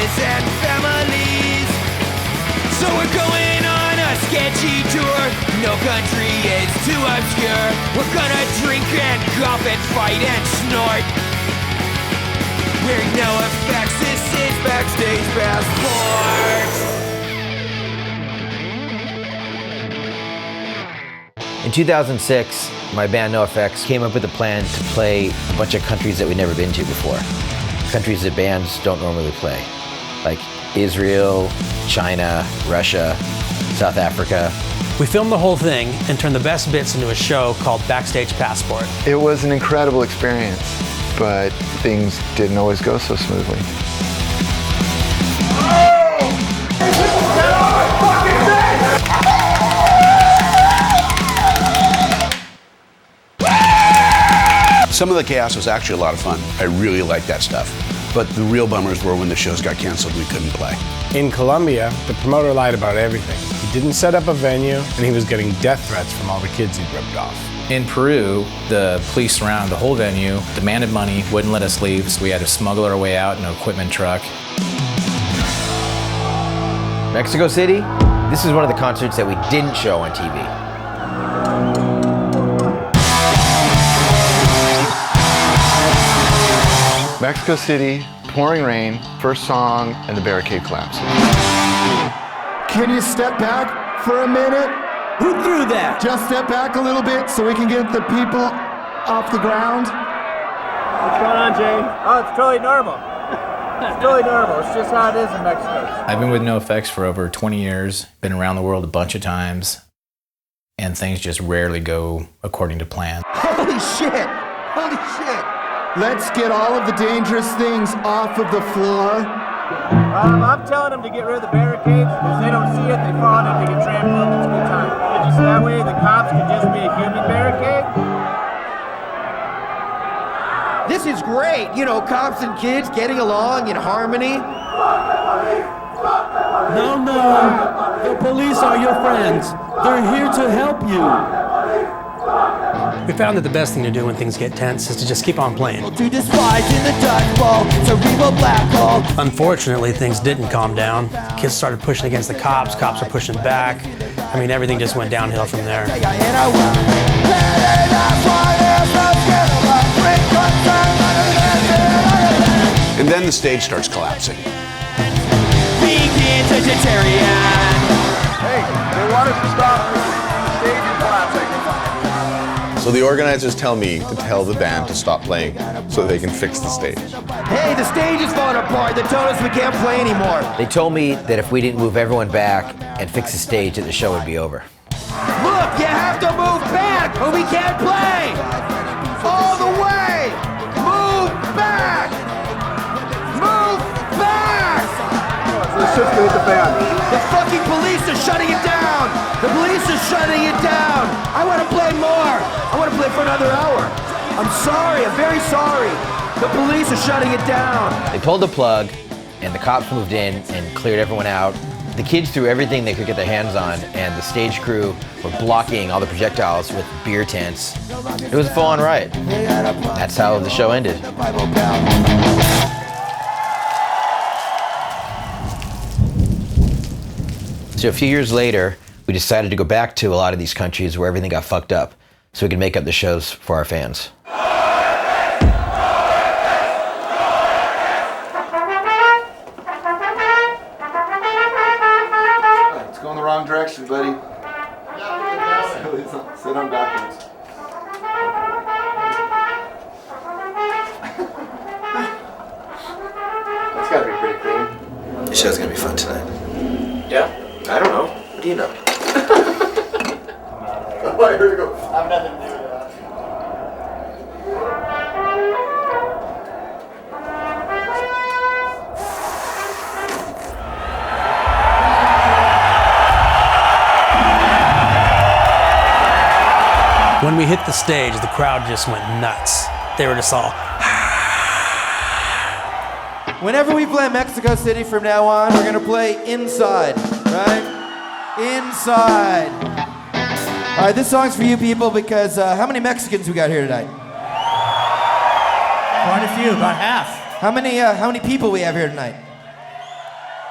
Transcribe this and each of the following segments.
businesses and families. So we're going on a sketchy tour. No country is too obscure. We're gonna drink and golf and fight and snort. We're NOFX, this is Backstage Passport. In 2006, my band NOFX came up with a plan to play a bunch of countries that we'd never been to before. Countries that bands don't normally play, like Israel, China, Russia, South Africa. We filmed the whole thing and turned the best bits into a show called Backstage Passport. It was an incredible experience, but things didn't always go so smoothly. Some of the chaos was actually a lot of fun. I really liked that stuff. But the real bummers were when the shows got canceled and we couldn't play. In Colombia, the promoter lied about everything. He didn't set up a venue, and he was getting death threats from all the kids he'd ripped off. In Peru, the police surrounded the whole venue, demanded money, wouldn't let us leave, so we had to smuggle our way out in an equipment truck. Mexico City, this is one of the concerts that we didn't show on TV. Mexico City, pouring rain, first song, and the barricade collapses. Can you step back for a minute? Who threw that? Just step back a little bit so we can get the people off the ground. What's going on, Jay? Oh, it's totally normal. It's totally normal. It's just how it is in Mexico. I've been with NOFX for over 20 years, been around the world a bunch of times, and things just rarely go according to plan. Holy shit! Holy shit! Let's get all of the dangerous things off of the floor. I'm telling them to get rid of the barricades because they don't see it, they fall in it, they get trampled, it's a good time. And just that way the cops can just be a human barricade. This is great, you know, cops and kids getting along in harmony. No, the police are your friends. They're here to help you. We found that the best thing to do when things get tense is to just keep on playing. To despise in the dust bowl, cerebral black hole. Unfortunately, things didn't calm down. Kids started pushing against the cops were pushing back. I mean, everything just went downhill from there. And then the stage starts collapsing. Vegan vegetarian. Hey, they want us to stop the stage is collapsing. So the organizers tell me to tell the band to stop playing so they can fix the stage. Hey, the stage is falling apart. They told us we can't play anymore. They told me that if we didn't move everyone back and fix the stage, that the show would be over. Look, you have to move back or we can't play. All the way. Move back. Move back. Let's just get the band. The fucking police are shutting it down. The police are shutting it down. I want to play more. I want to play for another hour. I'm sorry. I'm very sorry. The police are shutting it down. They pulled the plug, and the cops moved in and cleared everyone out. The kids threw everything they could get their hands on, and the stage crew were blocking all the projectiles with beer tents. It was a full-on riot. That's how the show ended. So a few years later, we decided to go back to a lot of these countries where everything got fucked up so we could make up the shows for our fans. It's going the wrong direction, buddy. Sit on backwards. That's gotta be pretty clean. The show's gonna be fun tonight. Yeah? I don't know. What do you know? I have nothing to do with that. When we hit the stage, the crowd just went nuts. They were just all... Whenever we play Mexico City from now on, we're gonna play inside, right? Inside. All right, this song's for you people because how many Mexicans we got here tonight? Quite a few, about half. How many people we have here tonight?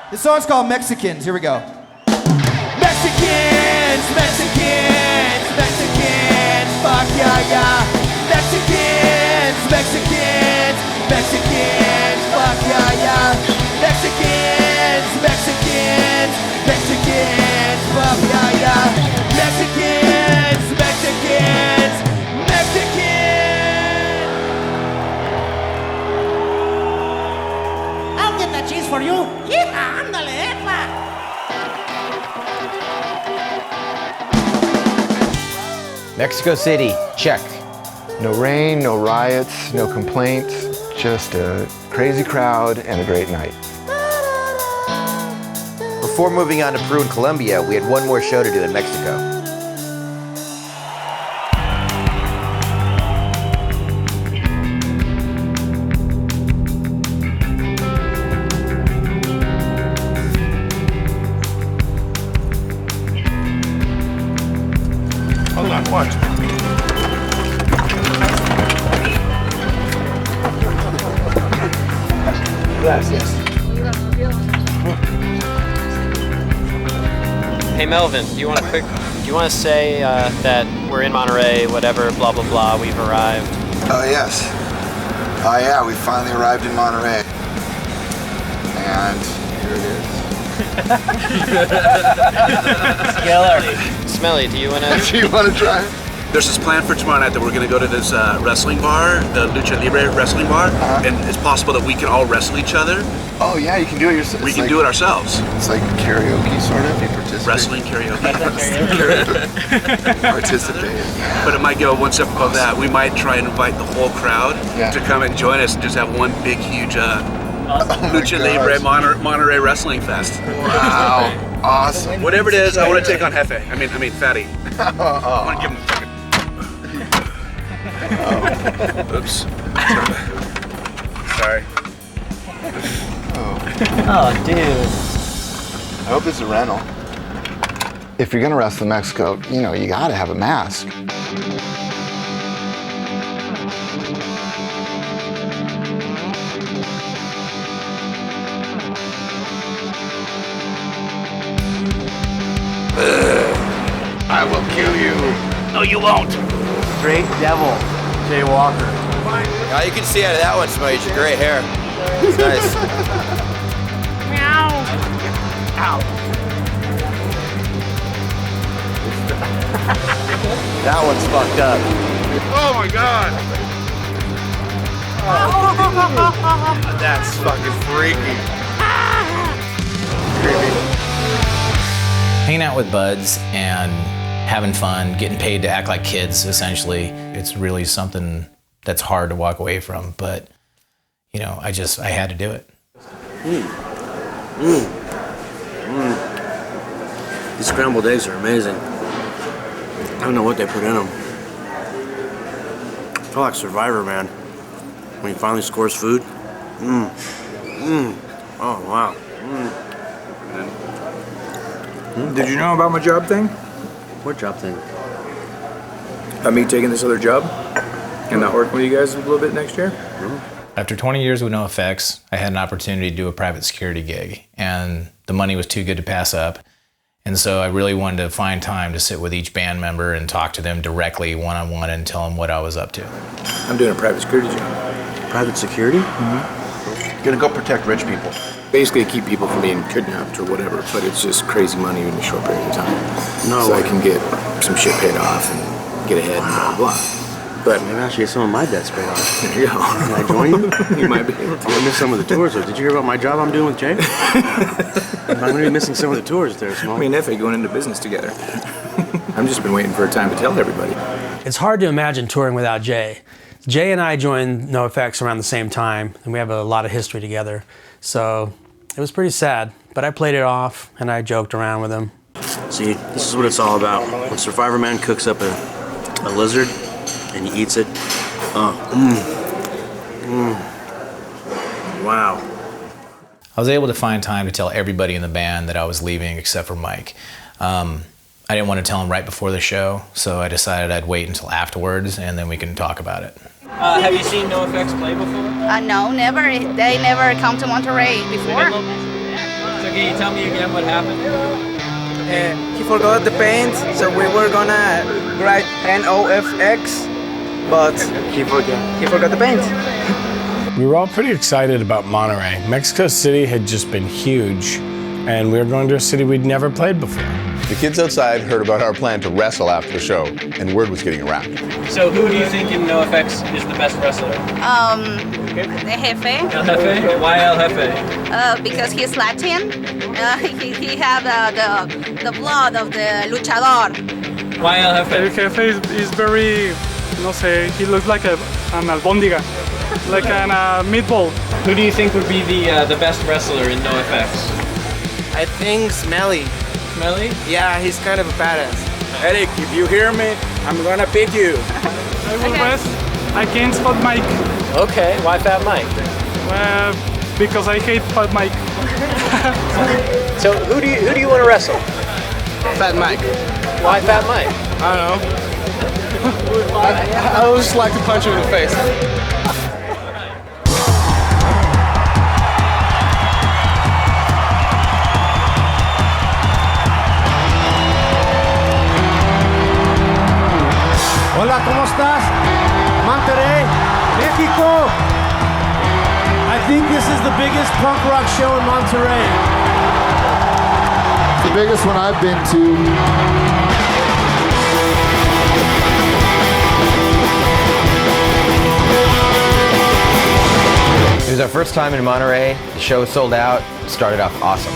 This song's called Mexicans. Here we go. Mexicans, Mexicans, Mexicans, fuck yeah, yeah. Mexicans, Mexicans, Mexicans, fuck yeah, yeah. Mexicans, Mexicans, Mexicans, fuck yeah, yeah. Mexicans, Mexicans, Mexicans. I'll get that cheese for you. Yeah, ándale, epa. Mexico City, check. No rain, no riots, no complaints, just a crazy crowd and a great night. Before moving on to Peru and Colombia, we had one more show to do in Mexico. Hold on, watch. Gracias. Hey Melvin, do you want to say that we're in Monterey, whatever, blah blah blah, we've arrived? Oh yes. Oh yeah, we finally arrived in Monterey. And here it is. Killer. Smelly, do you want to? Do you want to try? There's this plan for tomorrow night that we're going to go to this wrestling bar, the Lucha Libre wrestling bar, and it's possible that we can all wrestle each other. Oh yeah, you can do it yourself. We can do it ourselves. It's like karaoke, sort of. You participate. Wrestling karaoke. Participate. But it might go one step above that. We might try and invite the whole crowd to come and join us and just have one big, huge Lucha Libre Monterey Wrestling Fest. Wow. Awesome. Whatever it is, I want to take on Jefe. I mean, Fatty. I want to give him a fucking... Oops. Sorry. Oh, dude. I hope it's a rental. If you're gonna wrestle in Mexico, you know, you gotta have a mask. I will kill you. No, you won't. Great devil, Jay Walker. All you can see out of that one, Smudge, your gray hair. It's nice. Meow. Ow. That one's fucked up. Oh my god. That's fucking freaky. Hanging out with buds and having fun, getting paid to act like kids, essentially. It's really something that's hard to walk away from, but, you know, I had to do it. These scrambled eggs are amazing. I don't know what they put in them. I feel like Survivor, man. When he finally scores food. Oh, wow. Did you know about my job thing? What job thing? About me taking this other job? And not working with you guys a little bit next year? After 20 years with NOFX, I had an opportunity to do a private security gig, and the money was too good to pass up. And so I really wanted to find time to sit with each band member and talk to them directly, one-on-one, and tell them what I was up to. I'm doing a private security job. Private security? You're gonna go protect rich people. Basically keep people from being kidnapped or whatever, but it's just crazy money in a short period of time. No so way. I can get some shit paid off and get ahead and blah, blah, blah. But maybe I should get some of my debts paid off. There you go. Can I join you? You might be able to. I missed some of the tours. Did you hear about my job I'm doing with Jay? I'm going to be missing some of the tours there, Small. Me and Effie going into business together. I've just been waiting for a time to tell everybody. It's hard to imagine touring without Jay. Jay and I joined NOFX around the same time, and we have a lot of history together. So it was pretty sad, but I played it off, and I joked around with him. See, this is what it's all about. When Survivor Man cooks up a lizard and he eats it, wow. I was able to find time to tell everybody in the band that I was leaving except for Mike. I didn't want to tell him right before the show, so I decided I'd wait until afterwards and then we can talk about it. Have you seen NOFX play before? No, never. They never come to Monterey before. So So can you tell me again what happened? He forgot the paint, so we were gonna write NOFX, but he forgot the paint. We were all pretty excited about Monterey. Mexico City had just been huge, and we were going to a city we'd never played before. The kids outside heard about our plan to wrestle after the show, and word was getting around. So who do you think in NOFX is the best wrestler? El Jefe. El Jefe? Why El Jefe? Because he's Latin. He have the blood of the luchador. Why El Jefe? El Jefe is very, no sé, he looks like an albóndiga, like an meatball. Who do you think would be the best wrestler in NOFX? I think Smelly. Smelly? Yeah, he's kind of a badass. Eric, if you hear me, I'm gonna beat you. I will rest against Fat Mike. Okay, why Fat Mike? Because I hate Fat Mike. So who do you want to wrestle? Fat Mike. Why Fat Mike? I don't know. I would just like to punch him in the face. Hola, ¿cómo estás? Monterrey, Mexico. I think this is the biggest punk rock show in Monterrey. It's the biggest one I've been to. It was our first time in Monterey. The show was sold out. It started off awesome.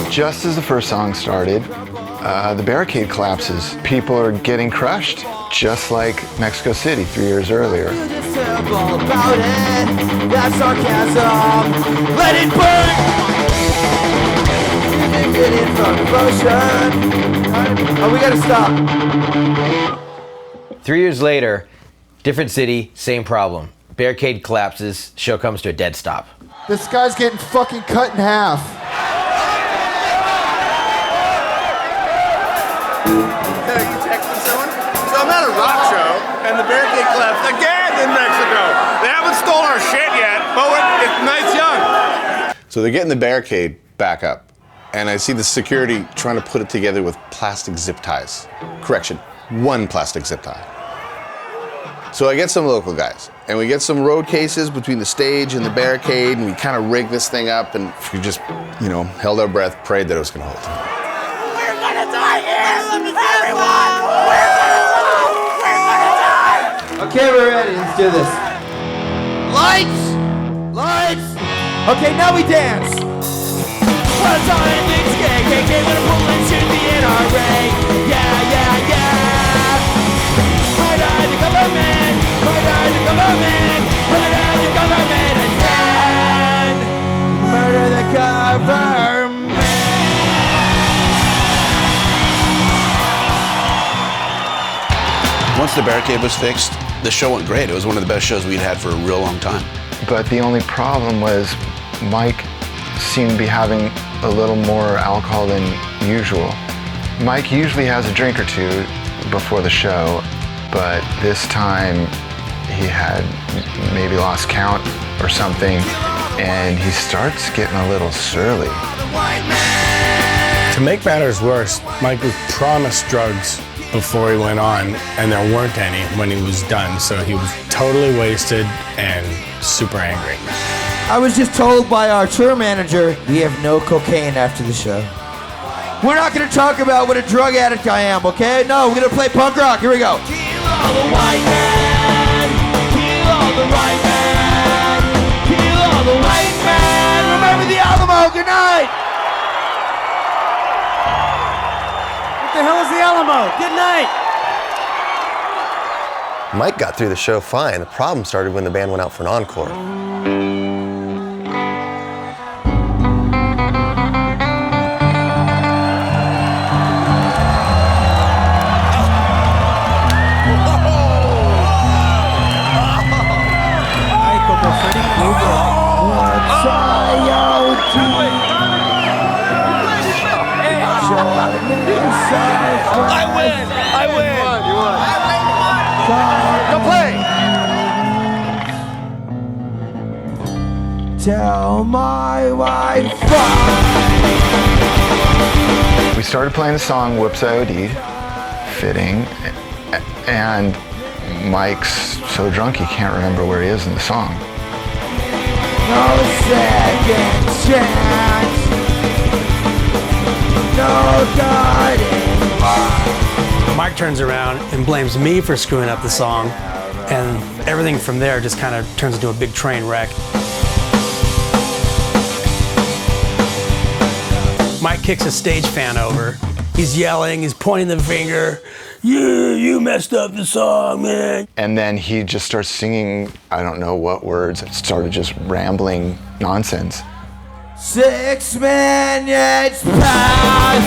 Just as the first song started, the barricade collapses. People are getting crushed, just like Mexico City 3 years earlier. That's sarcasm. Let it burn. Oh, we gotta stop. 3 years later, different city, same problem. Barricade collapses, show comes to a dead stop. This guy's getting fucking cut in half. So I'm at a rock show, and the barricade collapsed again in Mexico. They haven't stolen our shit yet, but night's young. So they're getting the barricade back up, and I see the security trying to put it together with plastic zip ties. Correction, one plastic zip tie. So I get some local guys, and we get some road cases between the stage and the barricade, and we kind of rigged this thing up, and we just, held our breath, prayed that it was going to hold. We're gonna die here! Everyone! We're gonna die! Okay, we're ready. Let's do this. Lights! Lights! Okay, now we dance. What's on it? It's KKK when I'm pulling to the NRA. Yeah, yeah, yeah. Murder the government! Murder the government! Murder the government again! Murder the government! Once the barricade was fixed, the show went great. It was one of the best shows we'd had for a real long time. But the only problem was Mike seemed to be having a little more alcohol than usual. Mike usually has a drink or two before the show, but this time he had maybe lost count or something, and he starts getting a little surly. To make matters worse, Mike was promised drugs before he went on, and there weren't any when he was done, so he was totally wasted and super angry. I was just told by our tour manager we have no cocaine after the show. We're not gonna talk about what a drug addict I am, okay? No, we're gonna play punk rock. Here we go. Kill all the white man. Kill all the white man. Kill all the white man. Remember the Alamo. Good night. What the hell is the Alamo? Good night. Mike got through the show fine. The problem started when the band went out for an encore. I win! I win! You won. Go play! Tell my wife. We started playing the song Whoops I OD'd, fitting, and Mike's so drunk he can't remember where he is in the song. No second chance. No guiding light. Mike turns around and blames me for screwing up the song, and everything from there just kind of turns into a big train wreck. Mike kicks a stage fan over. He's yelling, he's pointing the finger. You messed up the song, man. And then he just starts singing, I don't know what words, started just rambling nonsense. 6 minutes past.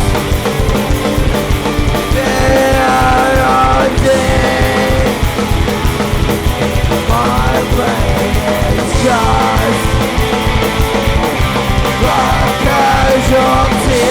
My brain is just a casualty.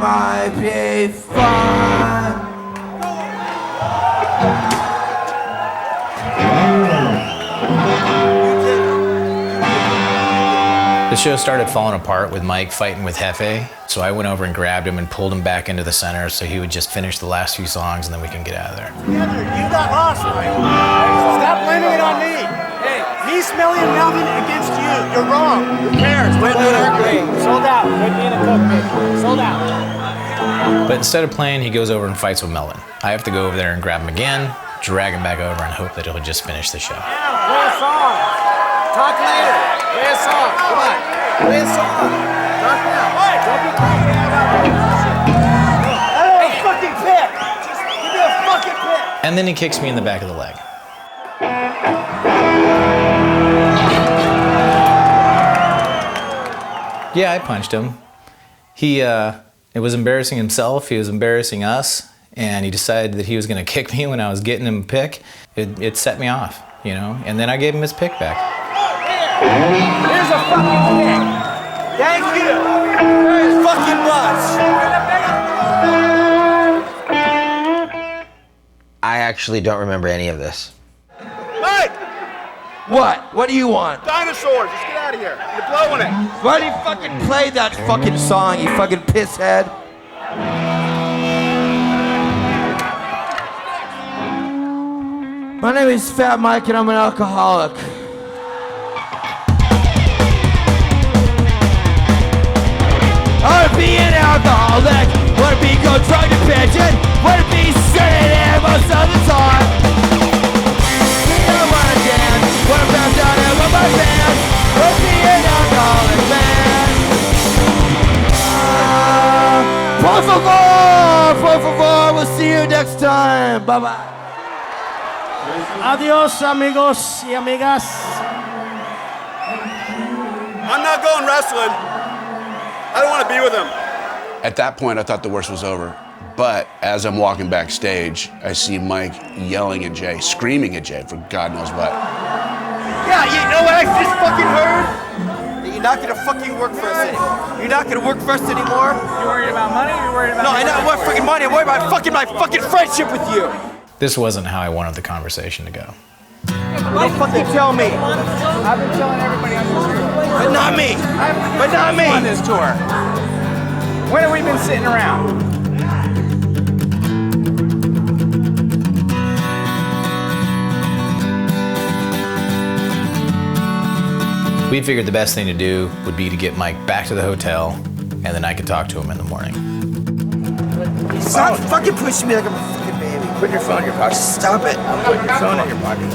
Might be fun. The show started falling apart with Mike fighting with Hefe, so I went over and grabbed him and pulled him back into the center so he would just finish the last few songs and then we can get out of there. You got lost, Mike. Stop blaming it on me. Hey, me, Smelly, and Melvin against you. You're wrong. Who cares? We're not arguing. Sold out. Quit being a cook, baby. Sold out. But instead of playing, he goes over and fights with Melvin. I have to go over there and grab him again, drag him back over, and hope that he'll just finish the show. Play a song. Talk later. Play a song. Come on. Play a song. Talk now. Don't be crazy about it. Hey, fucking pick. Just give me a fucking pick. And then he kicks me in the back of the leg. Yeah, I punched him. It was embarrassing himself, he was embarrassing us, and he decided that he was gonna kick me when I was getting him a pick. It set me off, you know, and then I gave him his pick back. Here's a fucking pick. Thank you. Here's fucking bus. I actually don't remember any of this. Mike! What? What do you want? Dinosaurs, just get out of here. You're blowing it. Why do you fucking play that fucking song, you fucking pisshead? My name is Fat Mike and I'm an alcoholic. I wanna be an alcoholic, wanna be drug dependent, wanna be sedated most of the time. I wanna dance, wanna bounce down and with my band, wanna be an alcoholic man. Por favor, we'll see you next time. Bye bye. Adios, amigos y amigas. I'm not going wrestling. I don't want to be with him. At that point, I thought the worst was over. But as I'm walking backstage, I see Mike yelling at Jay, screaming at Jay for God knows what. Yeah, you know what I just fucking heard? That you're not gonna fucking work for us anymore. You're not gonna work for us anymore. You worried about money or you worried about No, I'm not worried fucking money. I'm worried about my fucking friendship with you. This wasn't how I wanted the conversation to go. Don't fucking tell me. I've been telling everybody on this tour. But not me. But not me. On this tour. When have we been sitting around? We figured the best thing to do would be to get Mike back to the hotel, and then I could talk to him in the morning. Stop fucking pushing me like I'm a fucking baby. Put your phone in your pocket. Stop it. Put your phone in your pocket.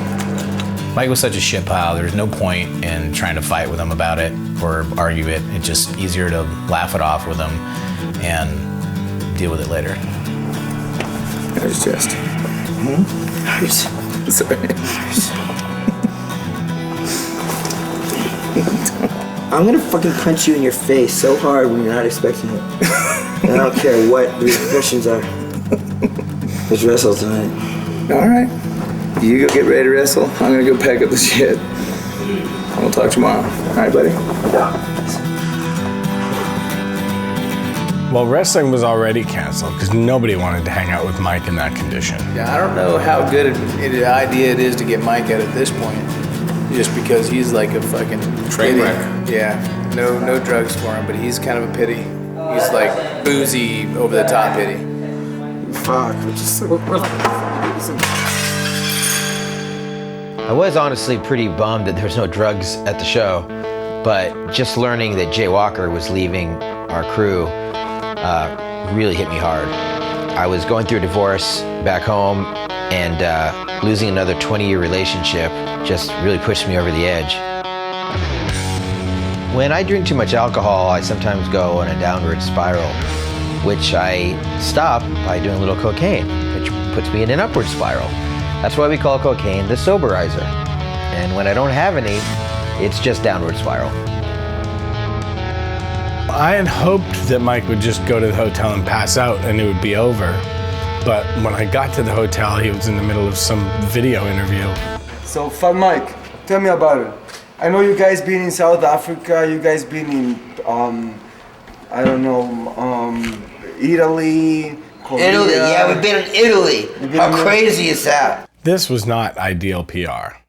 Mike was such a shit pile, there's no point in trying to fight with him about it or argue it. It's just easier to laugh it off with him and deal with it later. I was just... Sorry. I'm gonna fucking punch you in your face so hard when you're not expecting it. I don't care what the repercussions are. Let's wrestle tonight. All right. You go get ready to wrestle. I'm gonna go pack up the shit. And we'll talk tomorrow. All right, buddy? Well, wrestling was already canceled because nobody wanted to hang out with Mike in that condition. Yeah, I don't know how good an idea it is to get Mike out at this point. Just because he's like a fucking Train pity. wreck. Yeah, no drugs for him, but he's kind of a pity. He's like boozy, over the top pity. Fuck. I was honestly pretty bummed that there was no drugs at the show, but just learning that Jay Walker was leaving our crew really hit me hard. I was going through a divorce back home, and losing another 20-year relationship just really pushed me over the edge. When I drink too much alcohol, I sometimes go on a downward spiral, which I stop by doing a little cocaine, which puts me in an upward spiral. That's why we call cocaine the soberizer. And when I don't have any, it's just downward spiral. I had hoped that Mike would just go to the hotel and pass out and it would be over. But when I got to the hotel, he was in the middle of some video interview. So, Fat Mike, tell me about it. I know you guys been in South Africa, you guys been in, I don't know, Italy, Korea. Italy, yeah, we've been in Italy. How crazy is that? This was not ideal PR.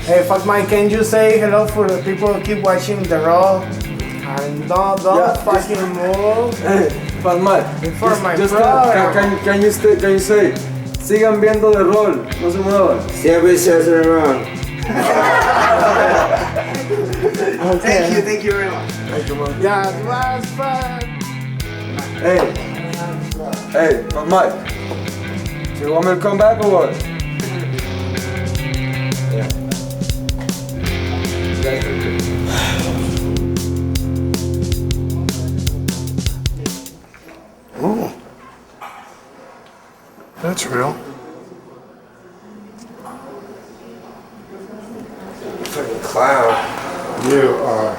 Hey, Fat Mike, can you say hello for the people who keep watching The Raw? And don't fucking move. Hey, Fat Mike, For my just brother. can you say, sigan viendo The Raw, no se muevan. Siempre se hace around. Thank you very much. Yeah, it was fun. Hey, Fat Mike, so you want me to come back or what? Ooh. That's real. Fucking clown. You are.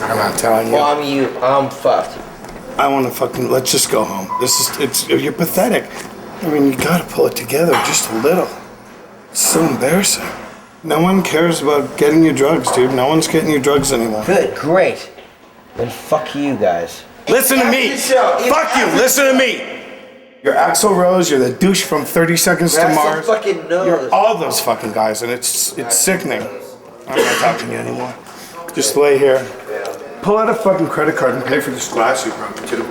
I'm not telling you. I'm fucked. I want to fucking. Let's just go home. You're pathetic. I mean, you gotta pull it together just a little. It's so embarrassing. No one cares about getting you drugs, dude. No one's getting you drugs anymore. Good, great. Then fuck you guys. Listen to me. Fuck you. Listen to me. You're Axl Rose. You're the douche from 30 Seconds to Mars. Fucking nose. You're all those fucking guys, and it's sickening. I'm not talking to you anymore. Just lay here. Pull out a fucking credit card and pay for this glass you brought me to.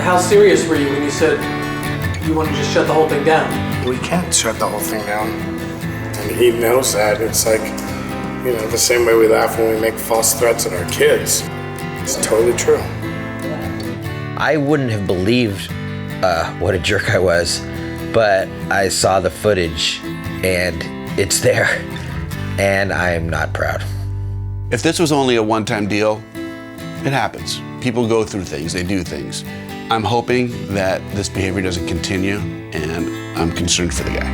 How serious were you when you said you want to just shut the whole thing down? We can't shut the whole thing down. And he knows that. It's like, you know, the same way we laugh when we make false threats at our kids. It's totally true. I wouldn't have believed what a jerk I was, but I saw the footage and it's there, and I'm not proud. If this was only a one-time deal, it happens. People go through things, they do things. I'm hoping that this behavior doesn't continue, and I'm concerned for the guy.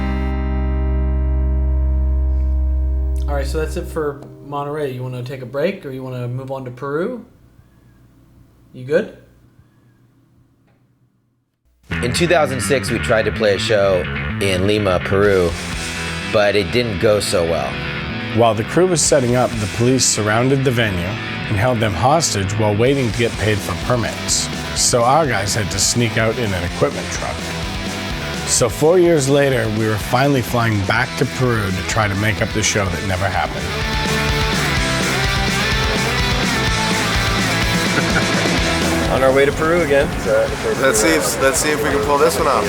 All right, so that's it for Monterey. You want to take a break or you want to move on to Peru? You good? In 2006, we tried to play a show in Lima, Peru, but it didn't go so well. While the crew was setting up, the police surrounded the venue and held them hostage while waiting to get paid for permits. So our guys had to sneak out in an equipment truck. So 4 years later, we were finally flying back to Peru to try to make up the show that never happened. On our way to Peru again. Let's see if we can pull this one off.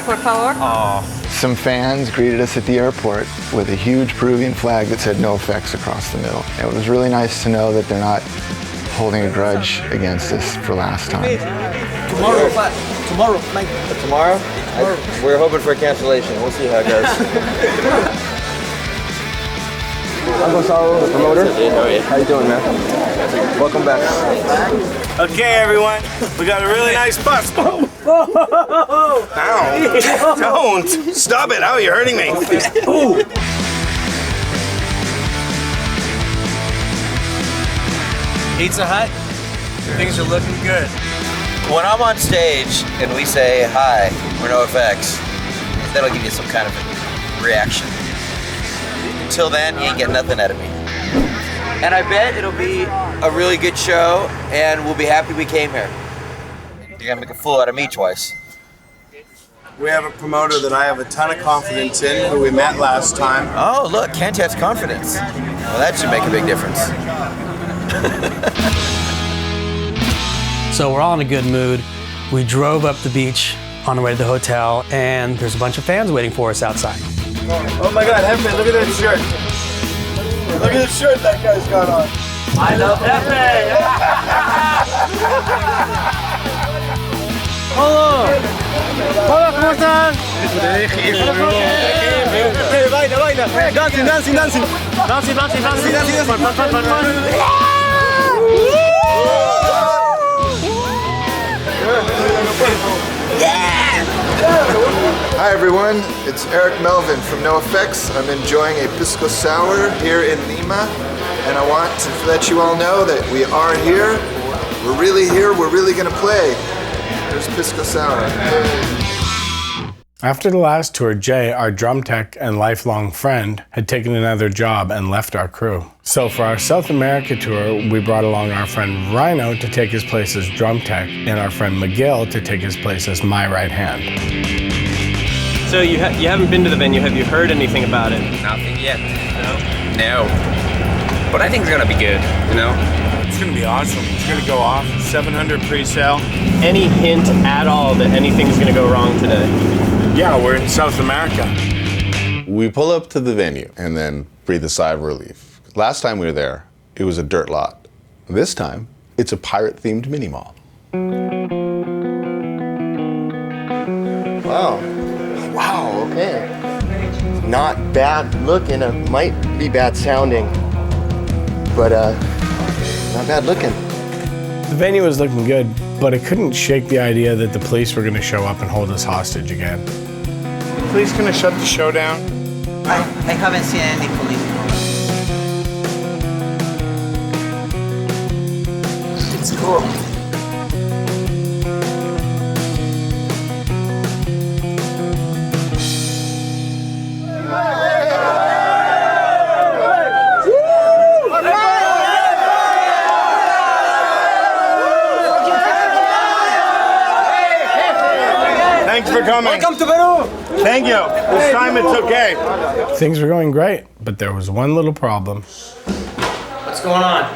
Por favor. Some fans greeted us at the airport with a huge Peruvian flag that said NOFX across the middle. It was really nice to know that they're not holding a grudge against us for last time. Tomorrow, Mike. Tomorrow? We're hoping for a cancellation. We'll see how it goes. I'm Gonzalo, the promoter. How you doing, man? Welcome back. Okay, everyone, we got a really nice bus. Ow! Don't! Stop it! Ow, you're hurting me. Ooh. Pizza Hut, things are looking good. When I'm on stage and we say, hi, we're NOFX, that'll give you some kind of a reaction. Until then, you ain't getting nothing out of me. And I bet it'll be a really good show, and we'll be happy we came here. You're gonna make a fool out of me twice. We have a promoter that I have a ton of confidence in, who we met last time. Oh, look, Kent has confidence. Well, that should make a big difference. So we're all in a good mood. We drove up the beach on the way to the hotel, and there's a bunch of fans waiting for us outside. Oh my God, Hefe, look at that shirt. Look at the shirt that guy's got on. I love Hefe. Hola. Hola, ¿cómo están? Baila, baila. Dancing, dancing, dancing. Dancing, dancing, dancing. Hi everyone, it's Eric Melvin from NOFX. I'm enjoying a Pisco Sour here in Lima, and I want to let you all know that we are here. We're really here, we're really gonna play. There's Pisco Sour. After the last tour, Jay, our drum tech and lifelong friend, had taken another job and left our crew. So for our South America tour, we brought along our friend Rhino to take his place as drum tech and our friend McGill to take his place as my right hand. So you haven't been to the venue. Have you heard anything about it? Nothing yet. No. But I think it's gonna be good, you know? It's gonna be awesome. It's gonna go off. 700 pre-sale. Any hint at all that anything's gonna go wrong today? Yeah, we're in South America. We pull up to the venue and then breathe a sigh of relief. Last time we were there, it was a dirt lot. This time, it's a pirate-themed mini mall. Wow. Wow, okay. Not bad looking, it might be bad sounding, but not bad looking. The venue was looking good, but I couldn't shake the idea that the police were gonna show up and hold us hostage again. Please, can I shut the show down? I haven't seen any police. It's cool. Thanks for coming. Welcome to Peru. Thank you. This time it's okay. Things were going great, but there was one little problem. What's going on?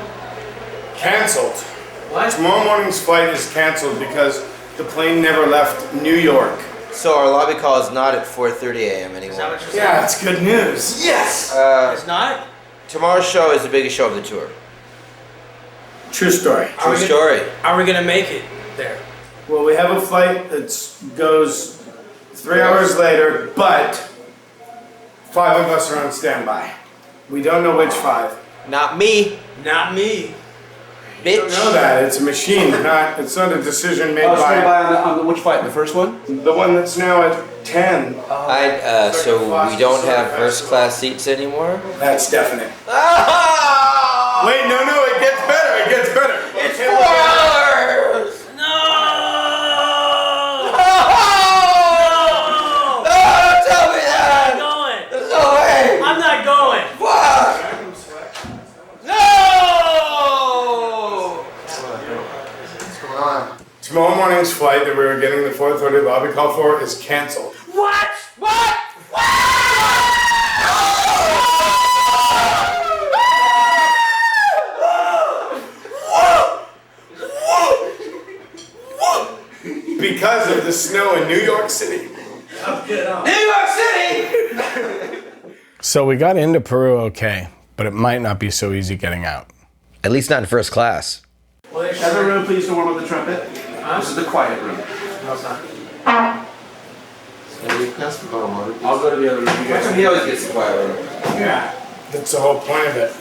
Cancelled. What? Tomorrow morning's flight is cancelled because the plane never left New York. So our lobby call is not at 4:30 a.m. anymore. Yeah, it's good news. Yes! It's not? Tomorrow's show is the biggest show of the tour. True story. True story. Are we gonna make it there? Well, we have a flight that goes 3 hours later, but 5 of us are on standby. We don't know which 5. Not me. Not me. You don't know that. It's a machine. It's not a decision made by... on the which flight? The first one? The one that's now at 10. So we don't have first class seats anymore? That's definite. Wait, no, it gets better. It gets better. It's 4 hours! No! Don't tell me that! I'm not going. There's no way! I'm not going. Fuck! No! What's going on? Tomorrow morning's flight that we were getting the 4:30 lobby call for is canceled. What? What? Because of the snow in New York City. New York City! So we got into Peru okay, but it might not be so easy getting out. At least not in first class. Every room, please, to warm up the trumpet. This is the quiet room. No, it's not. I'll go to the other room. He always gets the quiet room. Yeah, that's the whole point of it.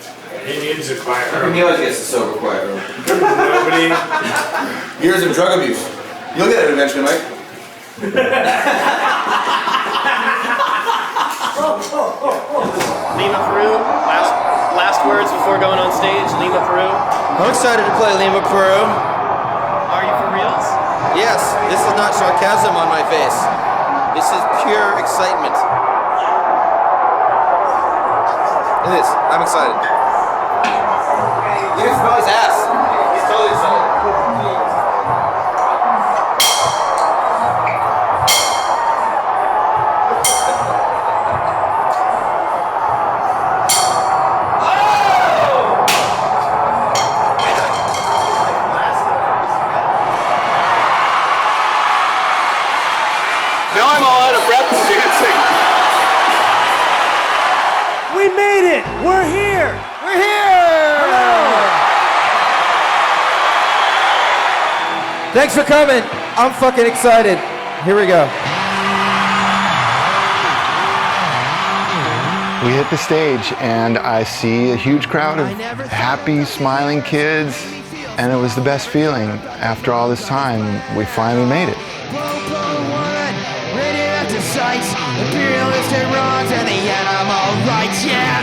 He needs a quiet room. He always gets the sober quiet room. Nobody. Years of drug abuse. You'll get it eventually, Mike. Lima, Peru, last words before going on stage, Lima, Peru? I'm excited to play Lima, Peru. Are you for reals? Yes, this is not sarcasm on my face. This is pure excitement. It is. I'm excited. You can smell his ass. He's totally excited. Now I'm all out of breath dancing. We made it! We're here! We're here! Thanks for coming. I'm fucking excited. Here we go. We hit the stage and I see a huge crowd of happy, smiling kids, and it was the best feeling. After all this time, we finally made it. Sights, imperialistic wrongs and the animal rights, yeah.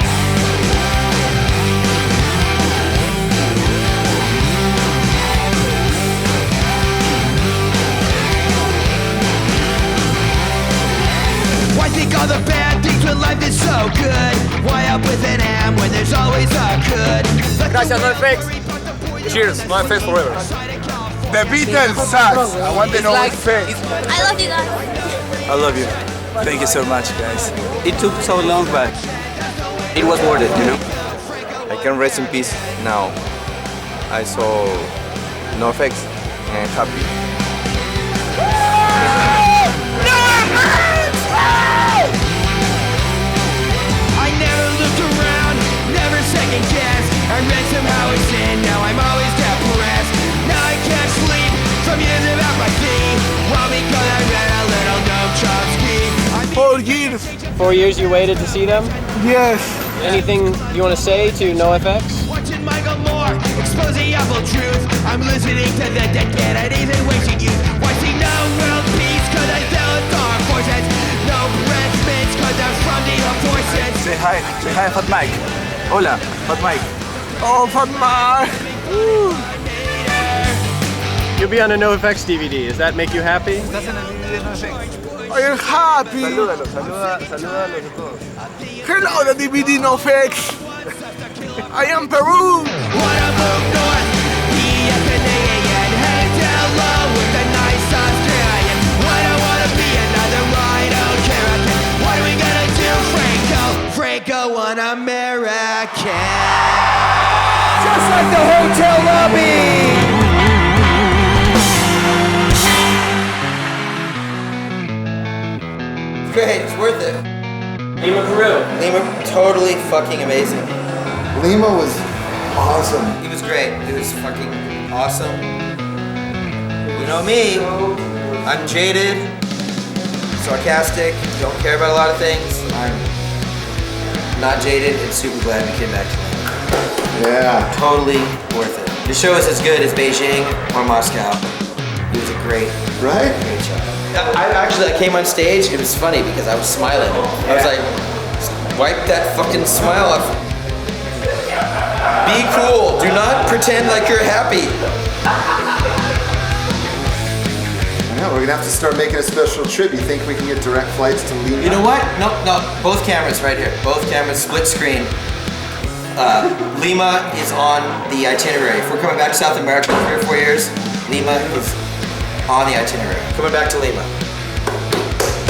Why think all the bad things when life is so good? Why up with an M when there's always a could? Gracias, NOFX. Cheers, NOFX forever. The Beatles sucks. I want the NOFX. I love you guys. I love you. Thank you so much, guys. It took so long, but it was worth it, you know? I can rest in peace now. I saw NOFX and happy. I never looked around, never second guessed. I read somehow it's in, now I'm always depressed. Now I can't sleep from years of apathy. Well, because I read a little Noam Chomsky. 4 years. 4 years you waited to see them? Yes. Anything you want to say to NOFX? Watching Michael Moore expose the awful truth. I'm listening to the dead Kennedys and wasting youth. Watching no world peace cause I fell with dark forces. No breath mints cause I'm from the forces. Say hi, Fat Mike. Hola, Fat Mike. Oh, Fat Mike. You'll be on a NOFX DVD. Does that make you happy? I am happy. Salúdalo a todos. Hello, the DVD NOFX. I am Peru. Wanna move north, the FNAAN, head down low with a nice Australian. Why don't wanna be another rhino Keratin? What are we gonna do, Franco? Franco, an American. Just like the hotel lobby. Great, it's worth it. Lima, Peru. Lima, totally fucking amazing. Lima was awesome. He was great. He was fucking awesome. You know me, I'm jaded, sarcastic, don't care about a lot of things. I'm not jaded and super glad we came back tonight. Yeah. Totally worth it. The show is as good as Beijing or Moscow. It was a great show. I came on stage, it was funny because I was smiling. I was like, wipe that fucking smile off. Be cool, do not pretend like you're happy. Yeah, we're gonna have to start making a special trip. You think we can get direct flights to Lima? You know what? No, both cameras right here. Both cameras, split screen. Lima is on the itinerary. If we're coming back to South America in 3 or 4 years, Lima is on the itinerary. Coming back to Lima.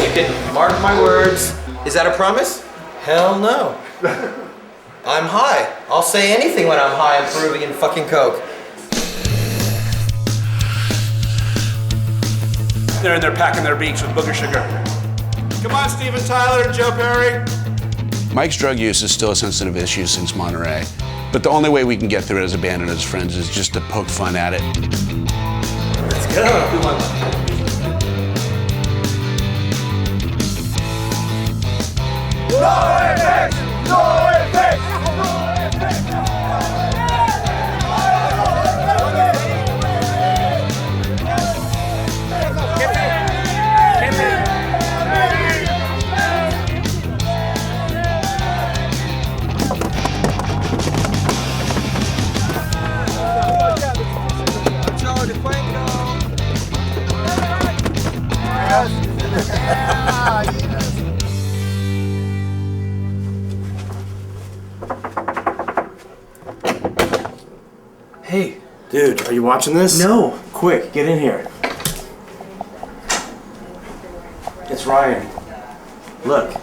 You can mark my words. Is that a promise? Hell no. I'm high. I'll say anything when I'm high and Peruvian fucking coke. They're in there packing their beaks with booger sugar. Come on, Steven Tyler and Joe Perry. Mike's drug use is still a sensitive issue since Monterey, but the only way we can get through it as a band and as friends is just to poke fun at it. Let's go. NOFX! NOFX! Hey, dude, are you watching this? No. Quick, get in here. It's Ryan. Look.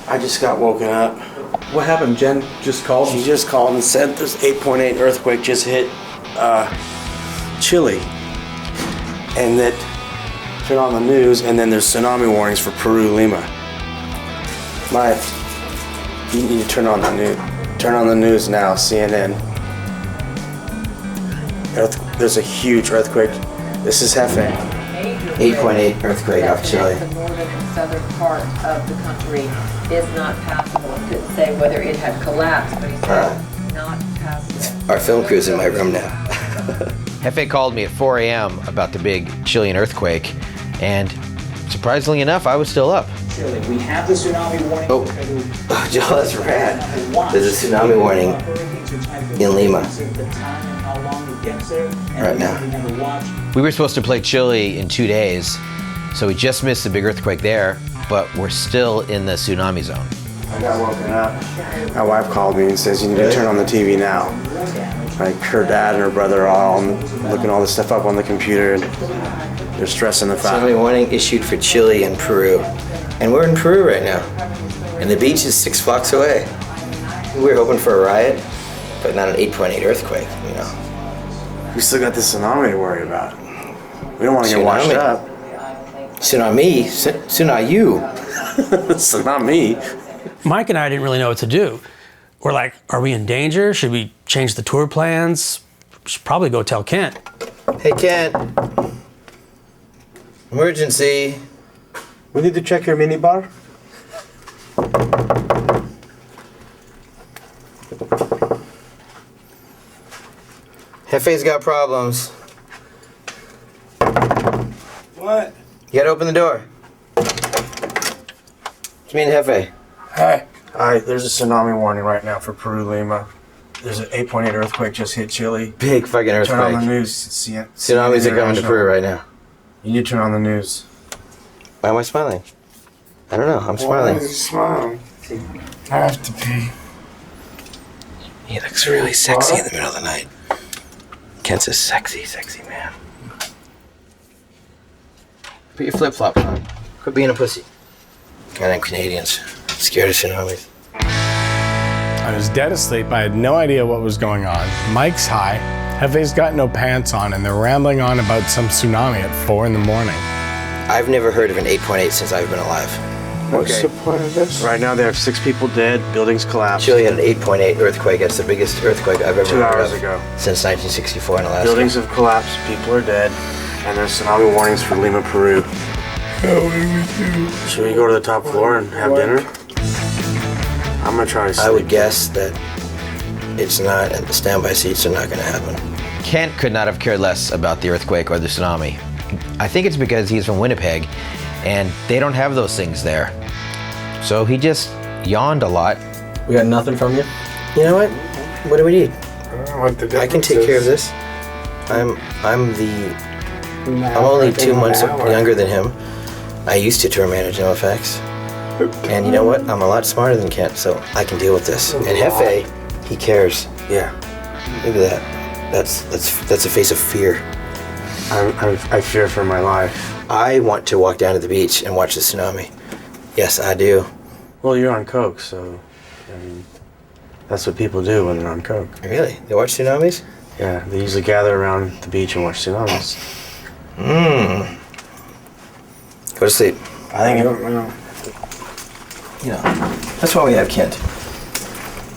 I just got woken up. What happened? Jen just called? She just called and said there's 8.8 earthquake just hit Chile. And that, turn on the news, and then there's tsunami warnings for Peru, Lima. You need to turn on the news. Turn on the news now, CNN. There's a huge earthquake. This is Jefe. 8.8 earthquake off Chile. The northern and southern part of the country is not passable. He couldn't say whether it had collapsed, but he said not passable. Our film crew's in my room now. Jefe called me at 4 a.m. about the big Chilean earthquake, and surprisingly enough, I was still up. Chile, we have the tsunami warning. Oh, Joe, that's rad. There's a tsunami warning in Lima right now. We were supposed to play Chile in 2 days, so we just missed the big earthquake there, but we're still in the tsunami zone. I got woken up. My wife called me and says, you need to turn on the TV now. Like her dad and her brother are all looking all this stuff up on the computer, and they're stressing the fact. Tsunami warning issued for Chile and Peru. And we're in Peru right now. And the beach is 6 blocks away. We were hoping for a riot, but not an 8.8 earthquake, you know. We still got the tsunami to worry about. We don't want to get washed up. Tsunami? Tsunami you. Tsunami. Mike and I didn't really know what to do. We're like, are we in danger? Should we change the tour plans? We should probably go tell Kent. Hey, Kent. Emergency. We need to check your minibar. Jefe's got problems. What? You gotta open the door. It's me and Jefe. Hey. Alright, there's a tsunami warning right now for Peru, Lima. There's an 8.8 earthquake just hit Chile. Big fucking earthquake. Turn on the news. See it. Tsunamis are coming to Peru right now. You need to turn on the news. Why am I smiling? I don't know. I'm smiling. Why are you smiling? I have to pee. He looks really sexy in the middle of the night. Kent's a sexy, sexy man. Put your flip-flops on. Quit being a pussy. Goddamn Canadians. Scared of tsunamis. I was dead asleep. I had no idea what was going on. Mike's high. Jefe's got no pants on, and they're rambling on about some tsunami at 4 in the morning. I've never heard of an 8.8 since I've been alive. What's the point of this? Right now, they have 6 people dead. Buildings collapsed. Chile had an 8.8 earthquake. That's the biggest earthquake I've ever 2 heard hours of ago. since 1964 in Alaska. Buildings have collapsed. People are dead. And there's tsunami warnings for Lima, Peru. What do we do? Should we go to the top floor and have dinner? I'm gonna try to sleep. I would guess that it's not, and the standby seats are not gonna happen. Kent could not have cared less about the earthquake or the tsunami. I think it's because he's from Winnipeg, and they don't have those things there. So he just yawned a lot. We got nothing from you? You know what? What do we need? I can take care of this. I'm only 2 months younger than him. I used to tour manage NOFX. And you know what? I'm a lot smarter than Kent, so I can deal with this. And Jefe, he cares. Yeah. Look at that. That's a face of fear. I fear for my life. I want to walk down to the beach and watch the tsunami. Yes, I do. Well, you're on coke, so I mean, that's what people do when they're on coke. Really? They watch tsunamis? Yeah, they usually gather around the beach and watch tsunamis. Go to sleep. I think you know, that's why we have Kent.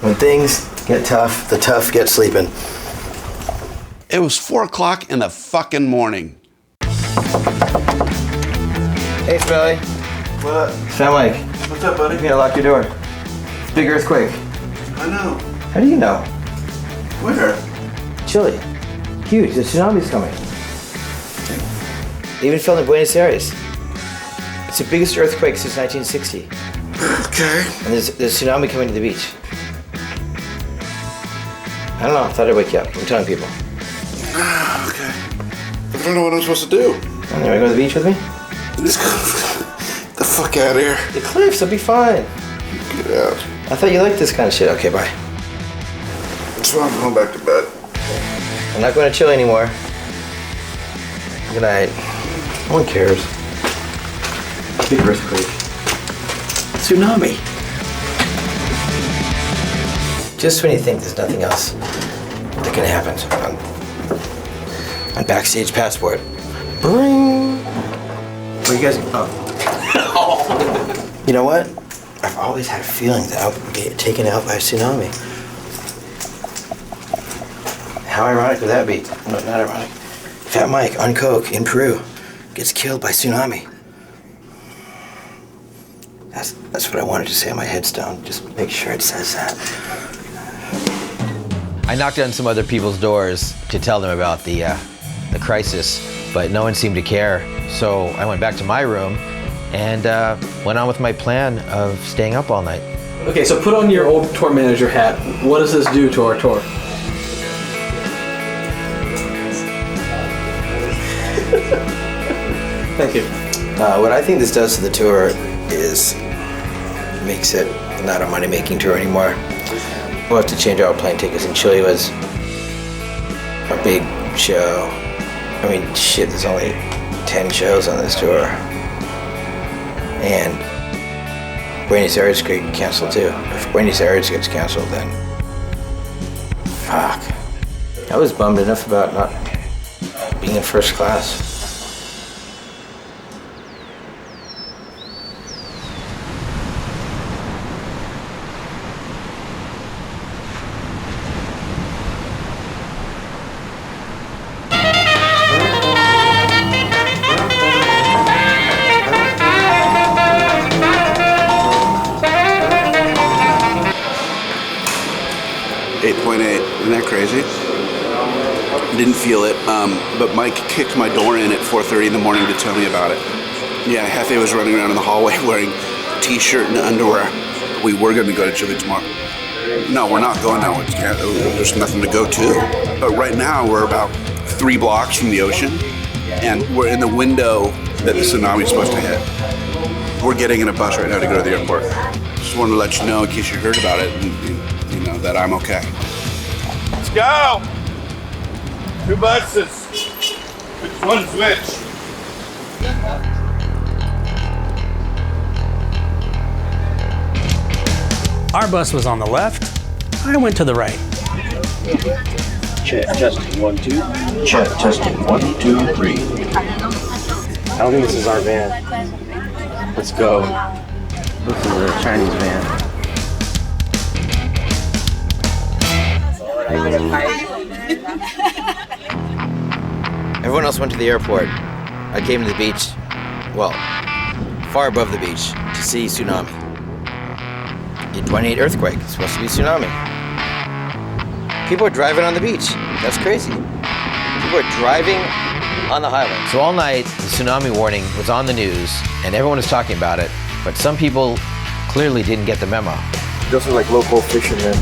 When things get tough, the tough get sleeping. It was 4 o'clock in the fucking morning. Hey, Spelly. What up? Sound like. What's up, buddy? You gotta lock your door. Big earthquake. I know. How do you know? Where? Chile. Huge. The tsunami's coming. They even felt in Buenos Aires. It's the biggest earthquake since 1960. Okay. And there's a tsunami coming to the beach. I don't know. I thought I'd wake you up. I'm telling people. Okay. I don't know what I'm supposed to do. You wanna go to the beach with me? Just go the fuck out of here. The cliffs, it'll be fine. Get out. I thought you liked this kind of shit. Okay, bye. So I'm going back to bed. I'm not going to chill anymore. Good night. No one cares. Big earthquake. Tsunami. Just when you think there's nothing else that can happen on Backstage Passport. Bring. Where you guys? Oh. You know what? I've always had a feeling that I'll get taken out by a tsunami. How ironic would that be? No, not ironic. Fat Mike on coke in Peru gets killed by tsunami. That's what I wanted to say on my headstone. Just make sure it says that. I knocked on some other people's doors to tell them about the crisis, but no one seemed to care. So I went back to my room and went on with my plan of staying up all night. Okay, so put on your old tour manager hat. What does this do to our tour? Thank you. What I think this does to the tour is makes it not a money-making tour anymore. We'll have to change our plane tickets, and Chile was a big show. I mean, shit, there's only 10 shows on this tour. And Buenos Aires could get canceled too. If Buenos Aires gets canceled, then fuck. I was bummed enough about not being in first class. Isn't that crazy? Didn't feel it, but Mike kicked my door in at 4:30 in the morning to tell me about it. Yeah, Hefe was running around in the hallway wearing a t-shirt and underwear. We were going to go to Chile tomorrow. No, we're not going now. There's nothing to go to. But right now, we're about 3 blocks from the ocean, and we're in the window that the tsunami is supposed to hit. We're getting in a bus right now to go to the airport. Just wanted to let you know, in case you heard about it, and, you know, that I'm okay. Let's go! 2 buses. Which one's which? Our bus was on the left. I went to the right. Check, testing, 1, 2. Check, testing, 1, 2, 3. I don't think this is our van. Let's go. This is a Chinese van. Everyone else went to the airport. I came to the beach, well, far above the beach, to see tsunami. The 28 earthquake, it's supposed to be tsunami. People are driving on the beach. That's crazy. People are driving on the highway. So all night, the tsunami warning was on the news, and everyone was talking about it, but some people clearly didn't get the memo. Those are like local fishermen,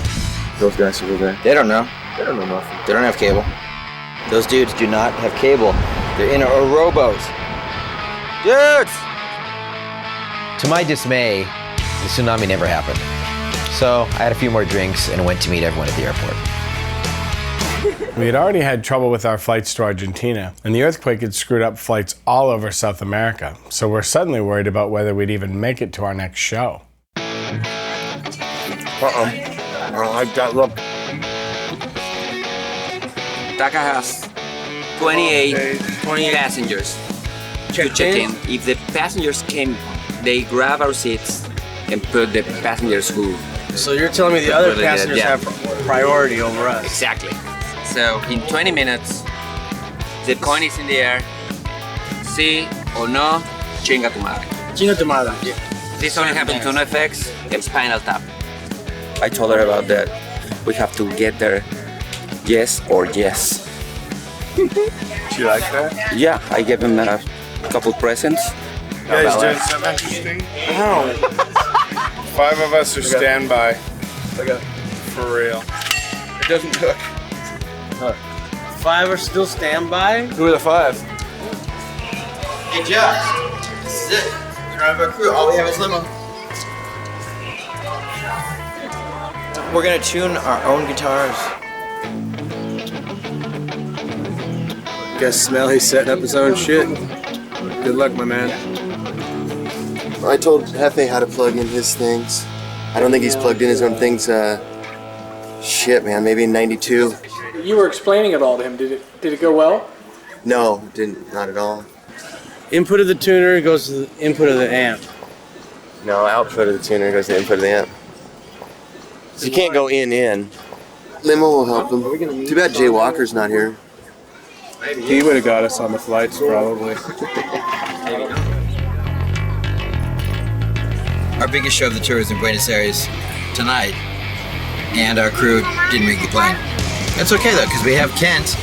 those guys over there. They don't know. They don't know nothing. They don't have cable. Those dudes do not have cable. They're in a rowboat. Dudes! To my dismay, the tsunami never happened. So I had a few more drinks and went to meet everyone at the airport. We had already had trouble with our flights to Argentina, and the earthquake had screwed up flights all over South America. So we're suddenly worried about whether we'd even make it to our next show. I don't like that look. TACA has 20 passengers to check in. If the passengers came, they grab our seats and put the passengers who... So you're telling me the other passengers have priority over us? Exactly. So in 20 minutes, the coin is in the air. Sí or no, chinga tu madre. Chinga tu madre. This only happened to NOFX and Spinal Tap. I told her about that. We have to get there, yes or yes. Do you like that? Yeah, I gave him a couple presents. You guys doing something interesting? How? 5 of us are standby. Okay. For real. It doesn't cook. 5 are still standby. Who are the 5? Hey, Josh. This is it. We don't have our crew. All we have is limo. We're gonna tune our own guitars. You guys smell he's setting up his own shit. Good luck, my man. I told Hefe how to plug in his things. I don't think he's plugged in his own things. Shit, man, maybe in '92. You were explaining it all to him. Did it go well? No, didn't. Not at all. Input of the tuner goes to the input of the amp. No, output of the tuner goes to the input of the amp. So you can't go in. Limo will help him. Too bad Jay Walker's not here. He would have got us on the flights, probably. Our biggest show of the tour is in Buenos Aires tonight, and our crew didn't make the plane. That's okay though, because we have Kent,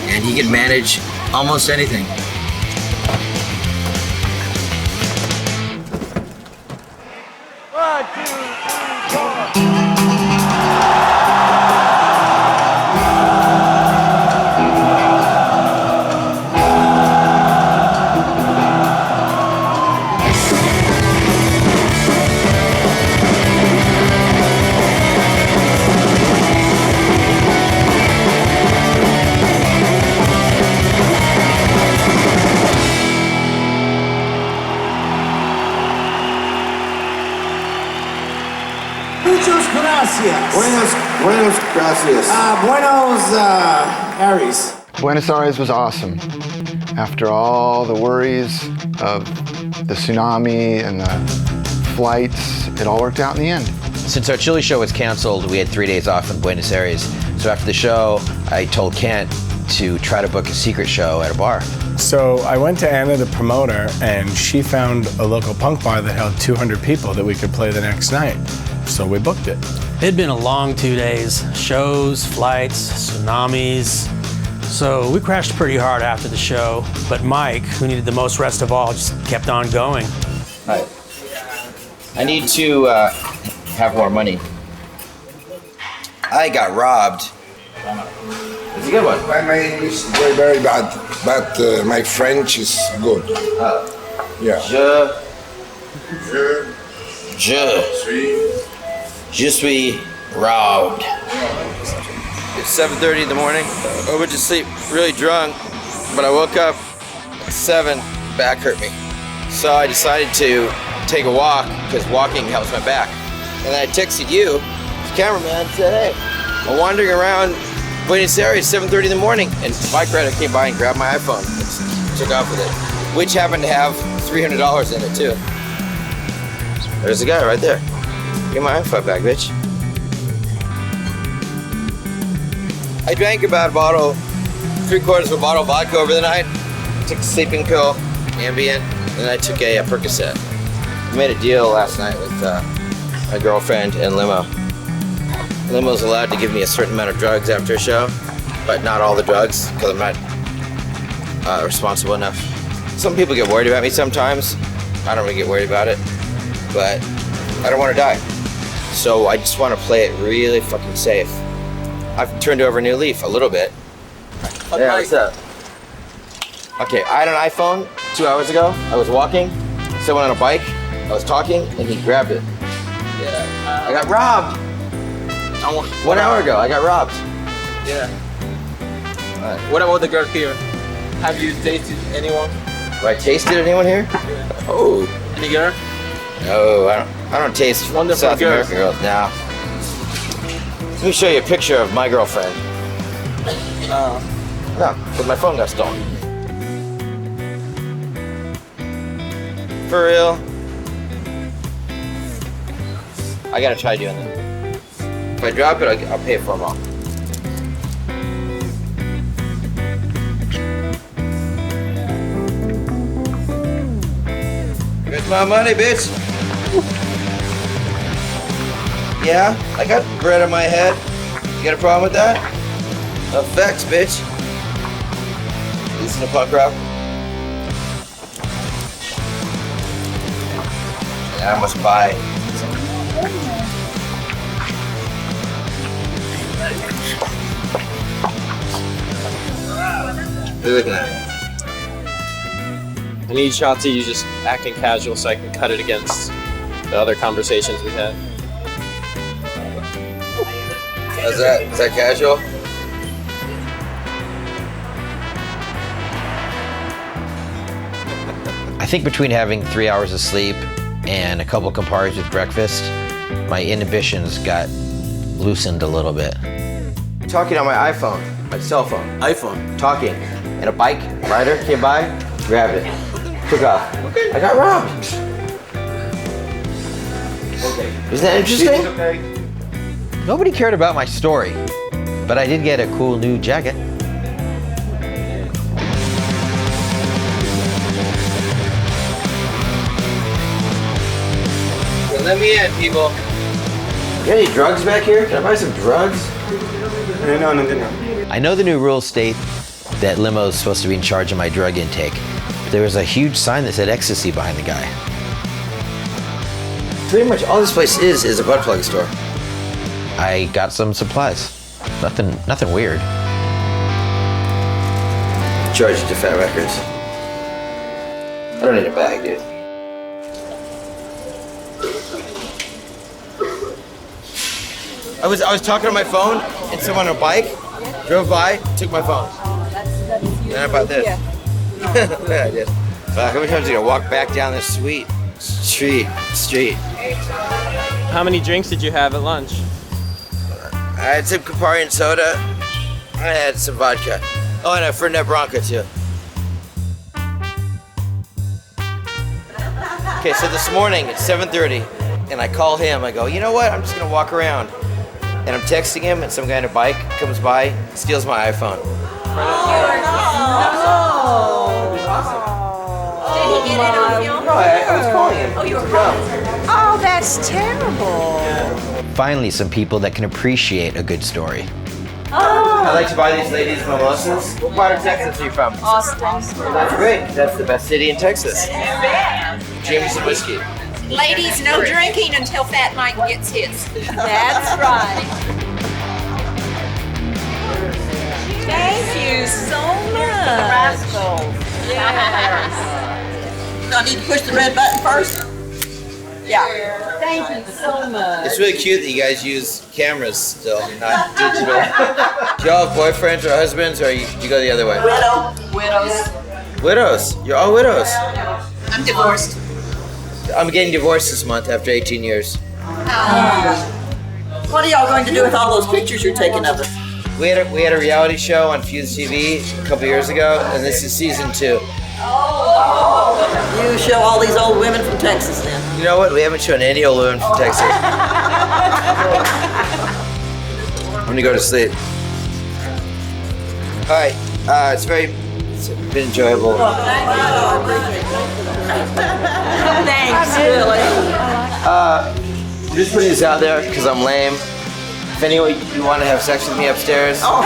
and he can manage almost anything. Muchas gracias. Buenos gracias. Buenos Aires. Buenos Aires was awesome. After all the worries of the tsunami and the flights, it all worked out in the end. Since our Chile show was canceled, we had 3 days off in Buenos Aires. So after the show, I told Kent to try to book a secret show at a bar. So I went to Anna, the promoter, and she found a local punk bar that held 200 people that we could play the next night. So we booked it. It'd been a long 2 days. Shows, flights, tsunamis. So we crashed pretty hard after the show, but Mike, who needed the most rest of all, just kept on going. Hi. I need to have more money. I got robbed. It's a good one. My English is very, very bad, but my French is good. Yeah. Je suis robbed. It's 7:30 in the morning. I went to sleep really drunk, but I woke up at 7, back hurt me. So I decided to take a walk, because walking helps my back. And then I texted you, the cameraman, and said, hey, I'm wandering around Buenos Aires, 7:30 in the morning, and a bike rider came by and grabbed my iPhone and took off with it, which happened to have $300 in it too. There's a guy right there. Get my iPhone back, bitch. I drank about a bottle, 3/4 of a bottle of vodka over the night, took a sleeping pill, Ambien, and then I took a Percocet. I made a deal last night with my girlfriend and Limo. Limo's allowed to give me a certain amount of drugs after a show, but not all the drugs, because I'm not responsible enough. Some people get worried about me sometimes. I don't really get worried about it, but I don't want to die. So I just want to play it really fucking safe. I've turned over a new leaf a little bit. Yeah, what's up? Okay, I had an iPhone 2 hours ago. I was walking, someone on a bike, I was talking, and he grabbed it. Yeah. I got robbed. 1 hour ago, I got robbed. Yeah. What about the girl here? Have you tasted anyone? Have I tasted anyone here? Yeah. Oh. Any girl? No, I don't taste Wonderful South American girls now. Let me show you a picture of my girlfriend. No, because my phone got stolen. For real? I gotta try doing that. If I drop it, I'll pay for them all. Here's my money, bitch. Yeah, I got bread on my head. You got a problem with that? NOFX, bitch. Listen to punk rock. Yeah, I must buy. What are you looking at? I need shots of you just acting casual so I can cut it against the other conversations we had. How's that? Is that casual? I think between having 3 hours of sleep and a couple Camparis with breakfast, my inhibitions got loosened a little bit. Talking on my iPhone, my cell phone. iPhone. Talking. And a bike rider came by, grabbed it, took off. Okay. I got robbed. Okay. Isn't that interesting? Nobody cared about my story, but I did get a cool new jacket. Well, let me in, people. You got any drugs back here? Can I buy some drugs? No. I know the new rules state that limo is supposed to be in charge of my drug intake. There was a huge sign that said ecstasy behind the guy. Pretty much all this place is a butt plug store. I got some supplies. Nothing weird. Charge you to Fat Records. I don't need a bag, dude. I was talking on my phone, and someone on a bike drove by, took my phone. And I bought this. Yeah, I did. How many times are you gonna walk back down this sweet street? How many drinks did you have at lunch? I had some Campari and soda. I had some vodka. Oh, and a Fernet Branca too. Okay, so this morning at 7:30, and I call him. I go, you know what? I'm just gonna walk around. And I'm texting him, and some guy on a bike comes by, steals my iPhone. Did he get it on film? No, I was calling him. Oh, you were calling him. Oh, that's terrible. Finally, some people that can appreciate a good story. I like to buy these ladies mimosas. What part of Texas are you from? Austin. Well, that's great. That's the best city in Texas. Jameson whiskey. Ladies, no drinking until Fat Mike gets his. That's right. Thank you so much. Rascals. Yes. Do I need to push the red button first? Yeah. Thank you so much. It's really cute that you guys use cameras still, not digital. Do y'all have boyfriends or husbands, or you go the other way? Widows. Widows? You're all widows. I'm divorced. I'm getting divorced this month after 18 years. What are y'all going to do with all those pictures you're taking of us? We had a reality show on Fuse TV a couple years ago, and this is season 2. You show all these old women from Texas then. You know what? We haven't shown any old women from Texas. I'm gonna go to sleep. All right. It's been enjoyable. Thanks, Billy. I'm just putting this out there because I'm lame. If anyone you want to have sex with me upstairs, I'd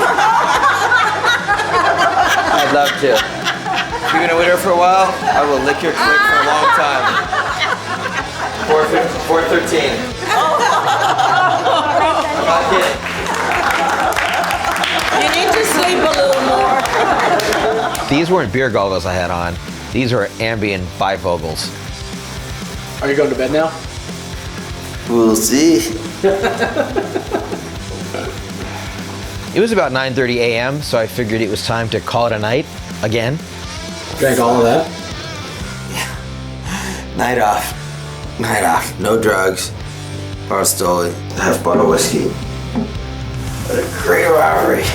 love to. If you've been a widow for a while, I will lick your clit for a long time. 413. I'm not kidding. You need to sleep a little more. These weren't beer goggles I had on. These were Ambien bifocals. Are you going to bed now? We'll see. It was about 9:30 a.m., so I figured it was time to call it a night again. Drank all of that? Night off. Night off. No drugs. Bar stolen. Half bottle of whiskey. What a great robbery.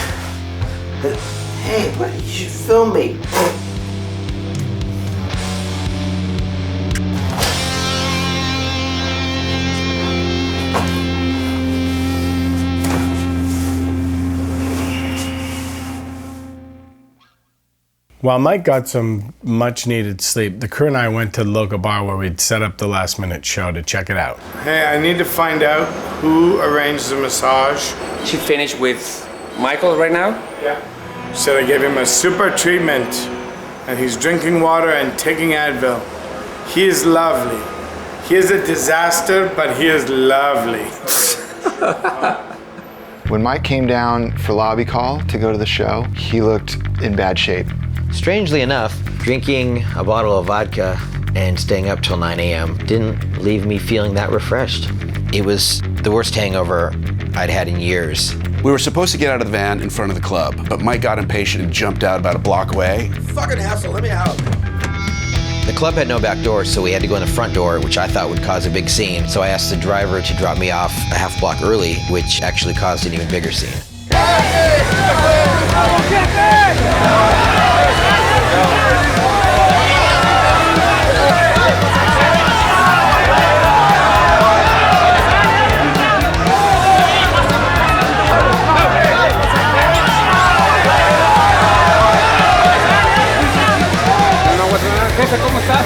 Hey, buddy, you should film me. While Mike got some much needed sleep, the crew and I went to the local bar where we'd set up the last minute show to check it out. Hey, I need to find out who arranged the massage. She finished with Michael right now? Yeah. Said I gave him a super treatment and he's drinking water and taking Advil. He is lovely. He is a disaster, but he is lovely. When Mike came down for lobby call to go to the show, he looked in bad shape. Strangely enough, drinking a bottle of vodka and staying up till 9 a.m. didn't leave me feeling that refreshed. It was the worst hangover I'd had in years. We were supposed to get out of the van in front of the club, but Mike got impatient and jumped out about a block away. Fucking hassle, let me out. The club had no back door, so we had to go in the front door, which I thought would cause a big scene. So I asked the driver to drop me off a half block early, which actually caused an even bigger scene. ¿Cómo estás?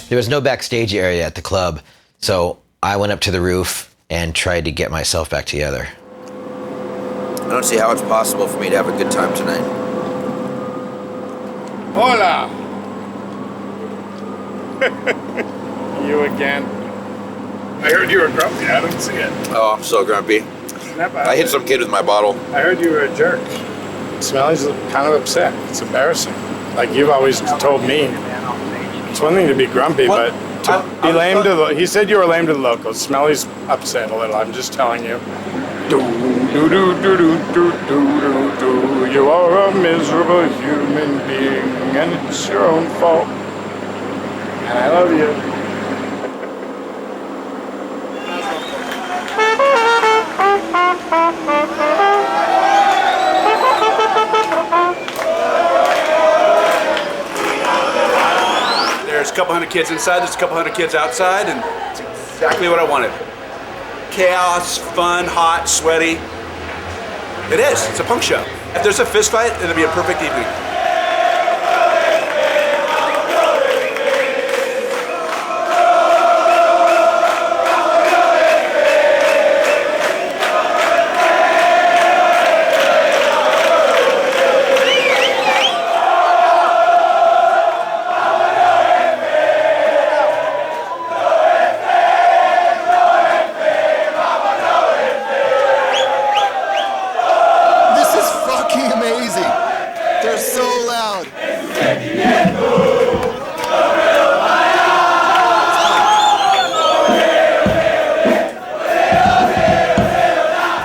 There was no backstage area at the club, so I went up to the roof and tried to get myself back together. I don't see how it's possible for me to have a good time tonight. Hola! You again. I heard you were grumpy. I don't see it. Oh, I'm so grumpy. I hit some kid with my bottle. I heard you were a jerk. Smelly's kind of upset. It's embarrassing. Like you've always told me. It's one thing to be grumpy, but to be lame to the... He said you were lame to the locals. Smelly's upset a little. I'm just telling you. You are a miserable human being, and it's your own fault. And I love you. There's a couple hundred kids inside, there's a couple hundred kids outside, and it's exactly what I wanted. Chaos, fun, hot, sweaty. It is, it's a punk show. If there's a fist fight, it'll be a perfect evening.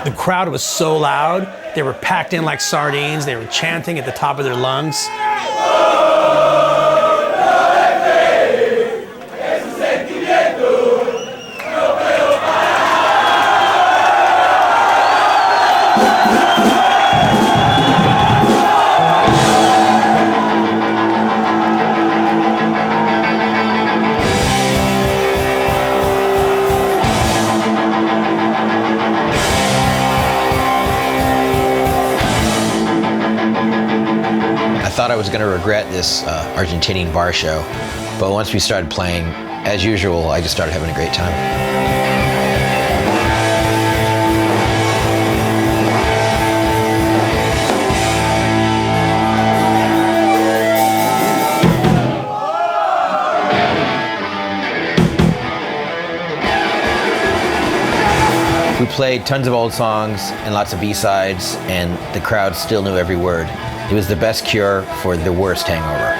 The crowd was so loud, they were packed in like sardines, they were chanting at the top of their lungs. I thought I was going to regret this Argentinian bar show, but once we started playing, as usual, I just started having a great time. We played tons of old songs and lots of B-sides, and the crowd still knew every word. It was the best cure for the worst hangover.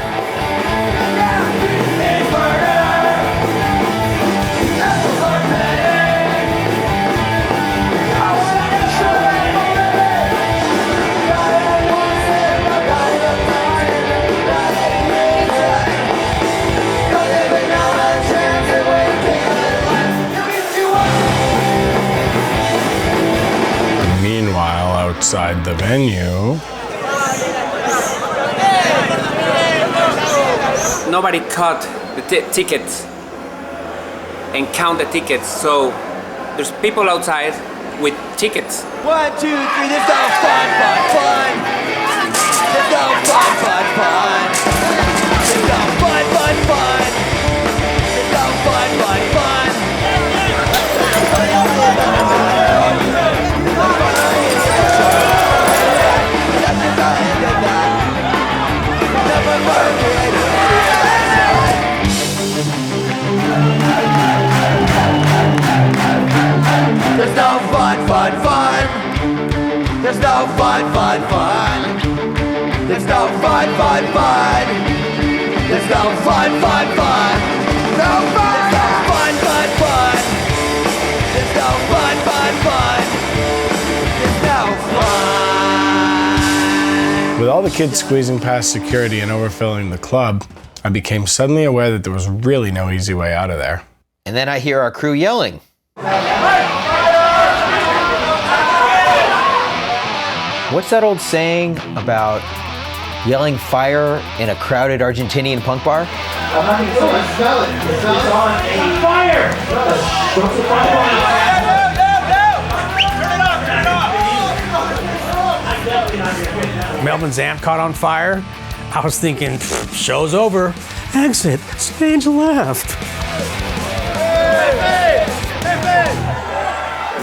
Meanwhile, outside the venue, Nobody cut the tickets and count the tickets, so there's people outside with tickets. 1, 2, 3, this is all fun. fun, fun. There's no fun, fun, fun. There's no fun, fun, fun. No fun. There's no fun, fun, fun. There's no fun, fun, fun. There's no fun. With all the kids squeezing past security and overfilling the club, I became suddenly aware that there was really no easy way out of there. And then I hear our crew yelling. What's that old saying about yelling fire in a crowded Argentinian punk bar? Melvin's amp caught on fire. I was thinking, show's over. Exit, stage left.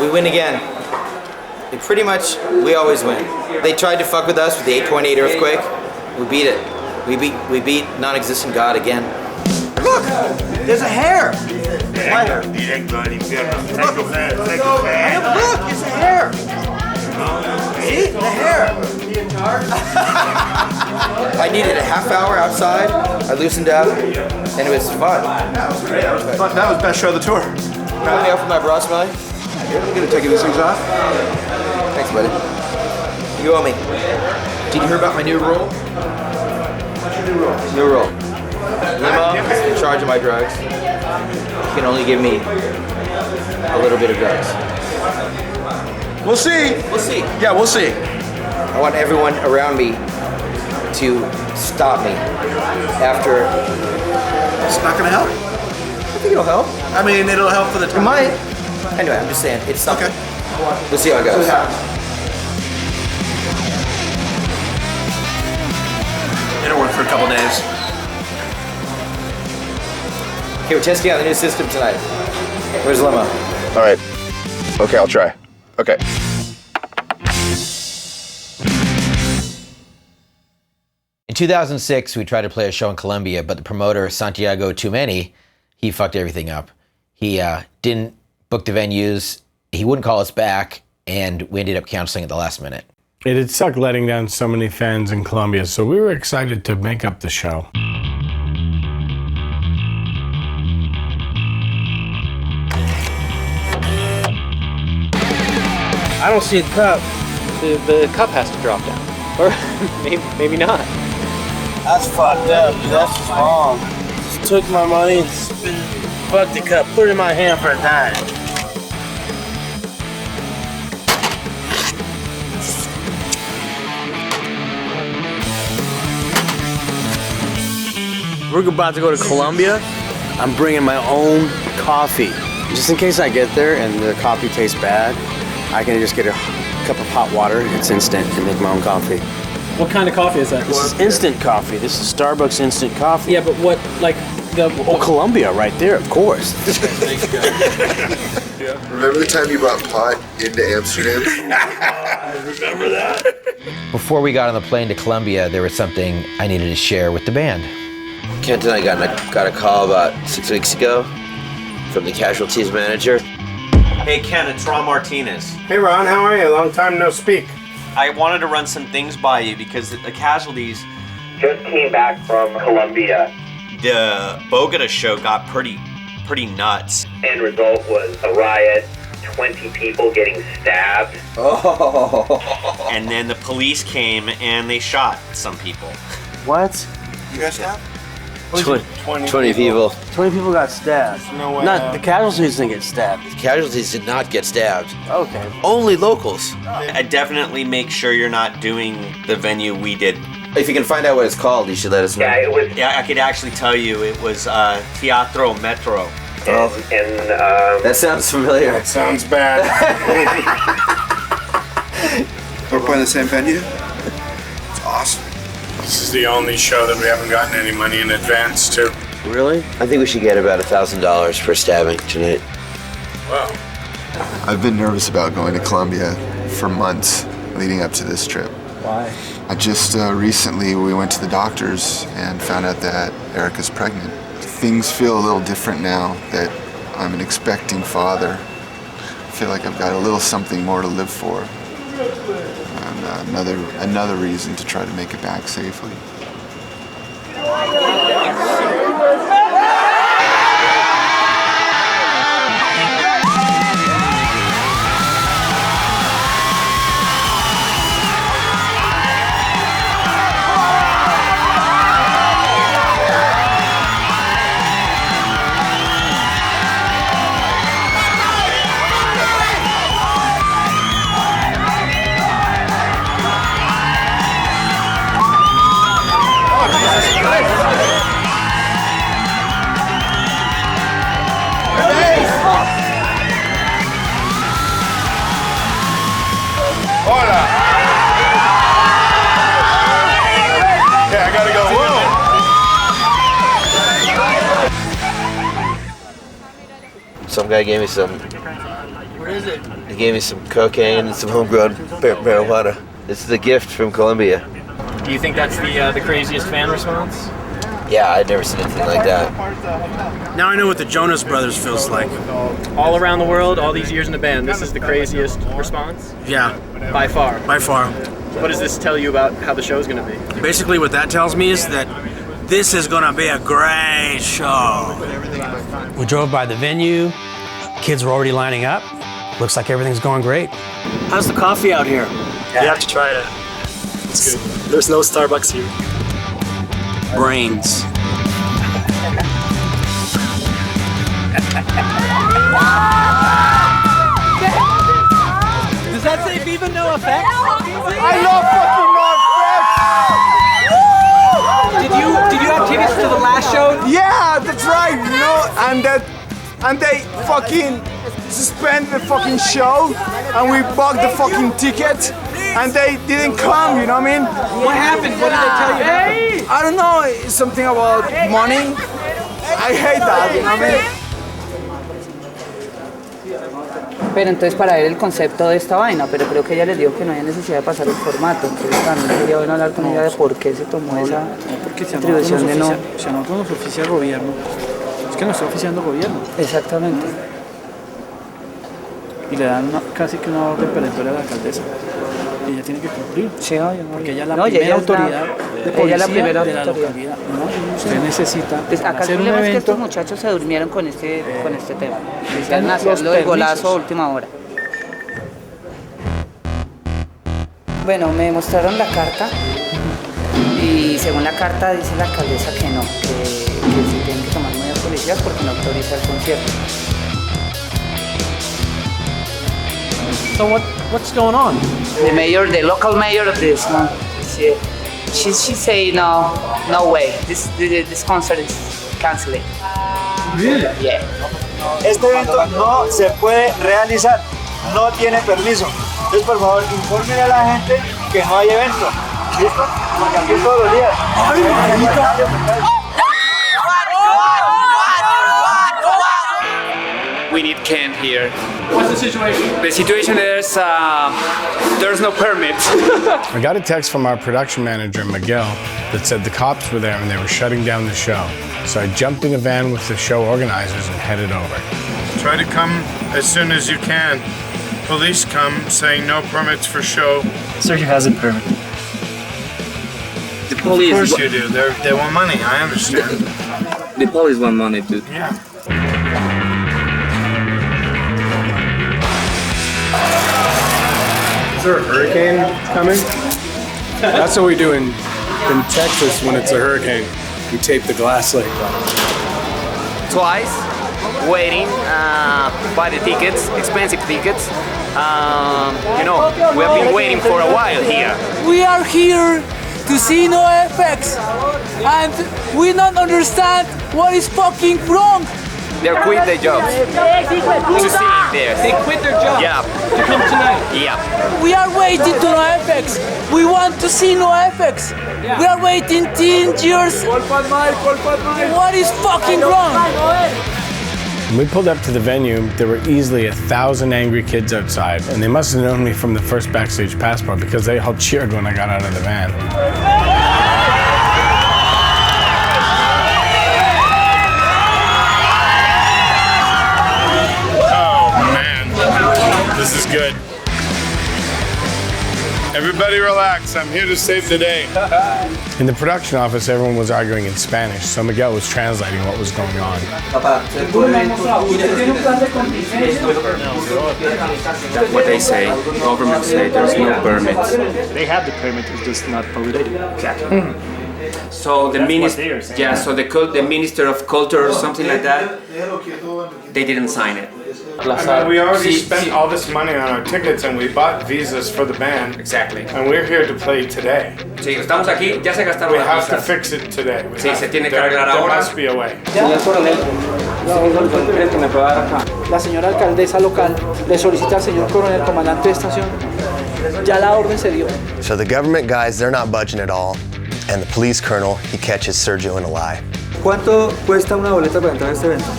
We win again. We always win. They tried to fuck with us with the 8.8 earthquake. We beat it. We beat non-existent God again. Look, there's a hair. My hair. Look, it's a hair. See, the hair. I needed a half hour outside. I loosened up, and it was fun. That was great. That was the best show of the tour. Let me open my bra, Smelly. You're gonna take these things off? Thanks, buddy. You owe me. Did you hear about my new rule? What's your new rule? New rule. Lima is in charge of my drugs. You can only give me a little bit of drugs. We'll see. We'll see. Yeah, we'll see. I want everyone around me to stop me after. It's not gonna help. I think it'll help. I mean, it'll help for the time. It might. Anyway, I'm just saying, it's something. Okay. We'll see how it goes. It'll work for a couple days. Okay, we're testing out the new system tonight. Where's Limo? All right. Okay, I'll try. Okay. In 2006, we tried to play a show in Colombia, but the promoter, Santiago Too Many, he fucked everything up. He didn't book the venues, he wouldn't call us back, and we ended up canceling at the last minute. It had sucked letting down so many fans in Colombia, so we were excited to make up the show. I don't see the cup. The cup has to drop down. Or maybe not. That's fucked up. That's just wrong. Just took my money and fucked the cup. Put it in my hand for a dime. We're about to go to Colombia. I'm bringing my own coffee. Just in case I get there and the coffee tastes bad, I can just get a cup of hot water, it's instant, and make my own coffee. What kind of coffee is that? This is instant coffee. This is Starbucks instant coffee. Yeah, but what, like, Colombia right there, of course. Remember the time you brought pot into Amsterdam? I remember that. Before we got on the plane to Colombia, there was something I needed to share with the band. Kent and I got a call about 6 weeks ago from the casualties manager. Hey Ken, it's Ron Martinez. Hey Ron, how are you? Long time no speak. I wanted to run some things by you because the casualties just came back from Colombia. The Bogota show got pretty nuts. End result was a riot, 20 people getting stabbed. Oh. And then the police came and they shot some people. What? You got stabbed? 20 people. 20 people got stabbed. No way. Not the casualties didn't get stabbed. The casualties did not get stabbed. Okay. Only locals. I definitely make sure you're not doing the venue we did. If you can find out what it's called, you should let us know. Yeah, it was. Yeah, I could actually tell you it was Teatro Metro. That sounds familiar. That sounds bad. We're playing the same venue? It's awesome. This is the only show that we haven't gotten any money in advance to. Really? I think we should get about $1,000 for stabbing tonight. Wow. I've been nervous about going to Colombia for months leading up to this trip. Why? I just recently we went to the doctors and found out that Erica's pregnant. Things feel a little different now that I'm an expecting father. I feel like I've got a little something more to live for. another reason to try to make it back safely. Hola! Yeah, I gotta go. Whoa! Some guy gave me some. What is it? He gave me some cocaine and some homegrown marijuana. This is a gift from Colombia. Do you think that's the craziest fan response? Yeah, I'd never seen anything like that. Now I know what the Jonas Brothers feels like. All around the world, all these years in the band, this is the craziest response? Yeah. By far? By far. What does this tell you about how the show's gonna be? Basically what that tells me is that this is gonna be a great show. We drove by the venue, kids were already lining up. Looks like everything's going great. How's the coffee out here? You have to try it. It's good. There's no Starbucks here. Brains. Does that say Viva NOFX? I love fucking NOFX! Did you have tickets to the last show? Yeah, that's right, you know, and they fucking suspend the fucking show, and we bought the fucking ticket, and they didn't come, you know what I mean? What happened? What did they tell you? I don't know, it's something about money. I hate that, you know what I mean? Pero entonces para ver el concepto de esta vaina, pero creo que ella les dijo que no había necesidad de pasar el formato, entonces también sería bueno hablar con ella de por qué se tomó esa atribución de no. Si a nosotros nos oficia el gobierno, es que nos está oficiando el gobierno. Exactamente. Y le dan casi que una orden perentoria a la alcaldesa. Y ella tiene que cumplir. Sí, obvio, porque ella es la no, primera autoridad de policía ella es la primera de la autoridad. localidad. ¿No? Usted necesita Pues acá el hacer un problema es que evento. estos muchachos se durmieron con este tema. Quisieron hacerlo del golazo a última hora. Bueno, me mostraron la carta y según la carta dice la alcaldesa que no, que se tienen que tomar medidas policiales porque no autoriza el concierto. So what's going on? The mayor, the local mayor of this one, she say no way, this concert is canceled. Really? Yeah. Este evento no se puede realizar, no tiene permiso. Entonces, por favor, infórmenle a la gente que no hay evento. ¿Listo? Porque aquí todos los días. We need Ken here. What's the situation? The situation is there's no permit. I got a text from our production manager, Miguel, that said the cops were there and they were shutting down the show. So I jumped in a van with the show organizers and headed over. Try to come as soon as you can. Police come saying no permits for show. Sir, he has a permit. The police. Of course you do. They want money. I understand. The police want money too. Yeah. Is there a hurricane coming? That's what we do in Texas when it's a hurricane. We tape the glass like that. Twice, waiting, buy the tickets, expensive tickets. You know, we have been waiting for a while here. We are here to see NOFX, and we don't understand what is fucking wrong. They quit their jobs to see there. They quit their job Yeah. to come tonight. Yeah. We are waiting to NOFX. We want to see NOFX. We are waiting 10 years. What is fucking wrong? When we pulled up to the venue, there were easily 1,000 angry kids outside, and they must have known me from the first Backstage Passport because they all cheered when I got out of the van. Oh man, this is good. Everybody relax. I'm here to save the day. In the production office, everyone was arguing in Spanish, so Miguel was translating what was going on. What they say, government say there's no permits. They have the permit, it's just not validated. Exactly. So the minister, yeah, so the minister of culture or something like that, they didn't sign it. I mean, we already spent all this money on our tickets and we bought visas for the band. Exactly. And we're here to play today. Sí, estamos aquí, ya se gastaron We las have to visas. fix it today. Sí, se tiene que arreglar There ahora. must be a way. Señor coronel, la señora alcaldesa local le solicita al señor coronel, comandante de estación, ya la orden se dio. So the government guys, they're not budging at all. And the police colonel, he catches Sergio in a lie. ¿Cuánto cuesta una boleta para entrar a este evento?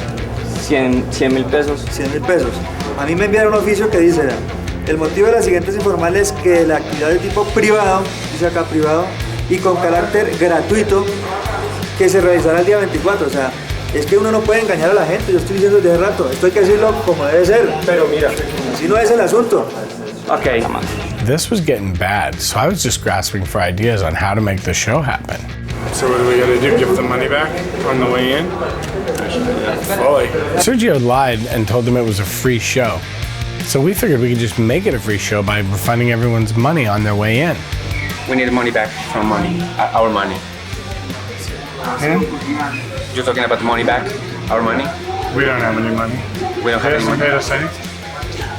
100,000 pesos. 100,000 pesos. A mí me enviaron un oficio que dice, el motivo de las siguientes informales es que la actividad de tipo privado, dice acá privado, y con carácter gratuito, que se realizará el día 24. O sea, es que uno no puede engañar a la gente, yo estoy diciendo desde hace rato, esto hay que decirlo como debe ser. Pero mira, así no es el asunto. Okay. This was getting bad, so I was just grasping for ideas on how to make the show happen. So what do we gotta do? Give the money back on the way in? Fully. Sergio lied and told them it was a free show. So we figured we could just make it a free show by refunding everyone's money on their way in. We need money back from money, our money. You're talking about the money back, our money? We don't have any money. We don't have any money. They haven't paid us anything.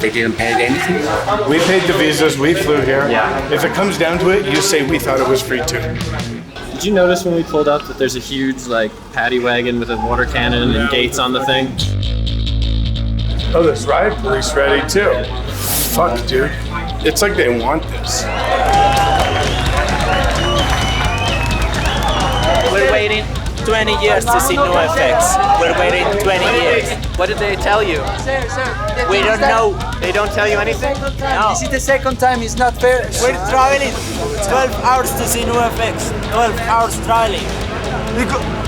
They didn't pay anything? We paid the visas, we flew here. Yeah. If it comes down to it, you say we thought it was free too. Did you notice when we pulled up that there's a huge like paddy wagon with a water cannon and gates on the thing? Oh, there's riot police ready too. Fuck, dude. It's like they want this. We're waiting 20 years to see NOFX. We're waiting 20 years. What did they tell you? We don't know. They don't tell you anything? No. This is the second time, it's not fair. We're traveling 12 hours to see NOFX. 12 hours traveling.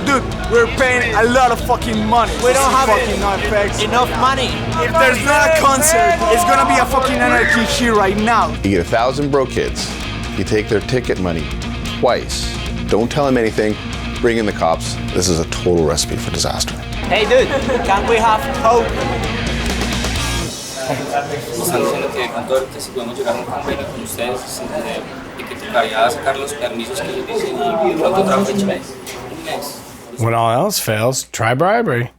Dude, we're paying a lot of fucking money. We don't have fucking NOFX. enough money. If there's not a concert, it's gonna be a fucking anarchy here right now. You get 1,000 broke kids. You take their ticket money twice. Don't tell them anything. Bring in the cops. This is a total recipe for disaster. Hey dude, can we have hope? Están diciendo que que si podemos llegar a un convenio con ustedes de que tocaría sacar los permisos que les dicen y pronto otra fecha. Un mes. When all else fails, try bribery.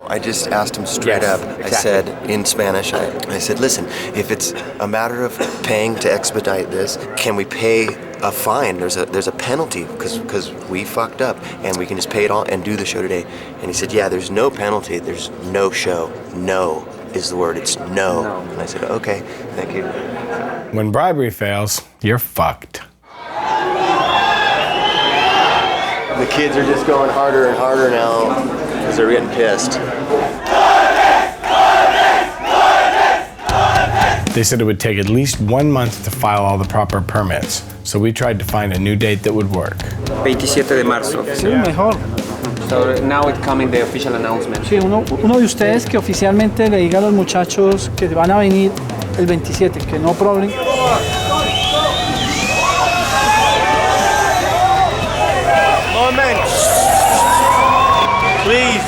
I just asked him straight up. I said in Spanish, I said, listen, if it's a matter of paying to expedite this, can we pay a fine? There's a penalty because we fucked up and we can just pay it all and do the show today. And he said, yeah, there's no penalty. There's no show. No is the word. It's no. And I said, okay, thank you. When bribery fails, you're fucked. The kids are just going harder and harder now because they're getting pissed. They said it would take at least 1 month to file all the proper permits, so we tried to find a new date that would work. 27 de marzo. Sí, mejor. So now it's coming the official announcement. Sí, uno de ustedes que oficialmente le diga a los muchachos que van a venir el 27, que no problem. Moment. Please.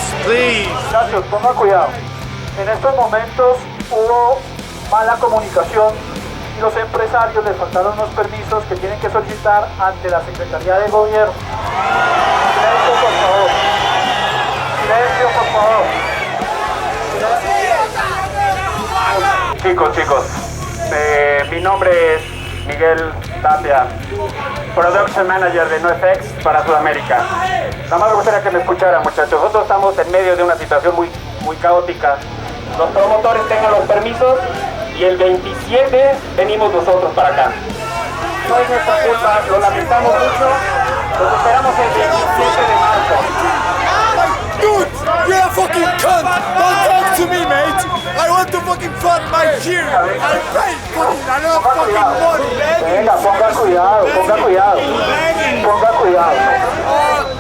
Muchachos, pongan cuidado. En estos momentos hubo mala comunicación y los empresarios les faltaron unos permisos que tienen que solicitar ante la Secretaría de Gobierno. Silencio, por favor. Silencio, por favor. Chicos, mi nombre es Miguel Tapia, Production Manager de NOFX para Sudamérica. Nada más me gustaría que me escucharan, muchachos. Nosotros estamos en medio de una situación muy caótica. Los promotores tengan los permisos y el 27 venimos nosotros para acá. No es nuestra culpa, lo lamentamos mucho. Los esperamos el 27 de marzo. Dude, you're a fucking cunt. Don't talk to me, mate. I want to fucking fund my gear. I paid fucking enough fucking money, man. Venga, ponga cuidado. Ponga cuidado.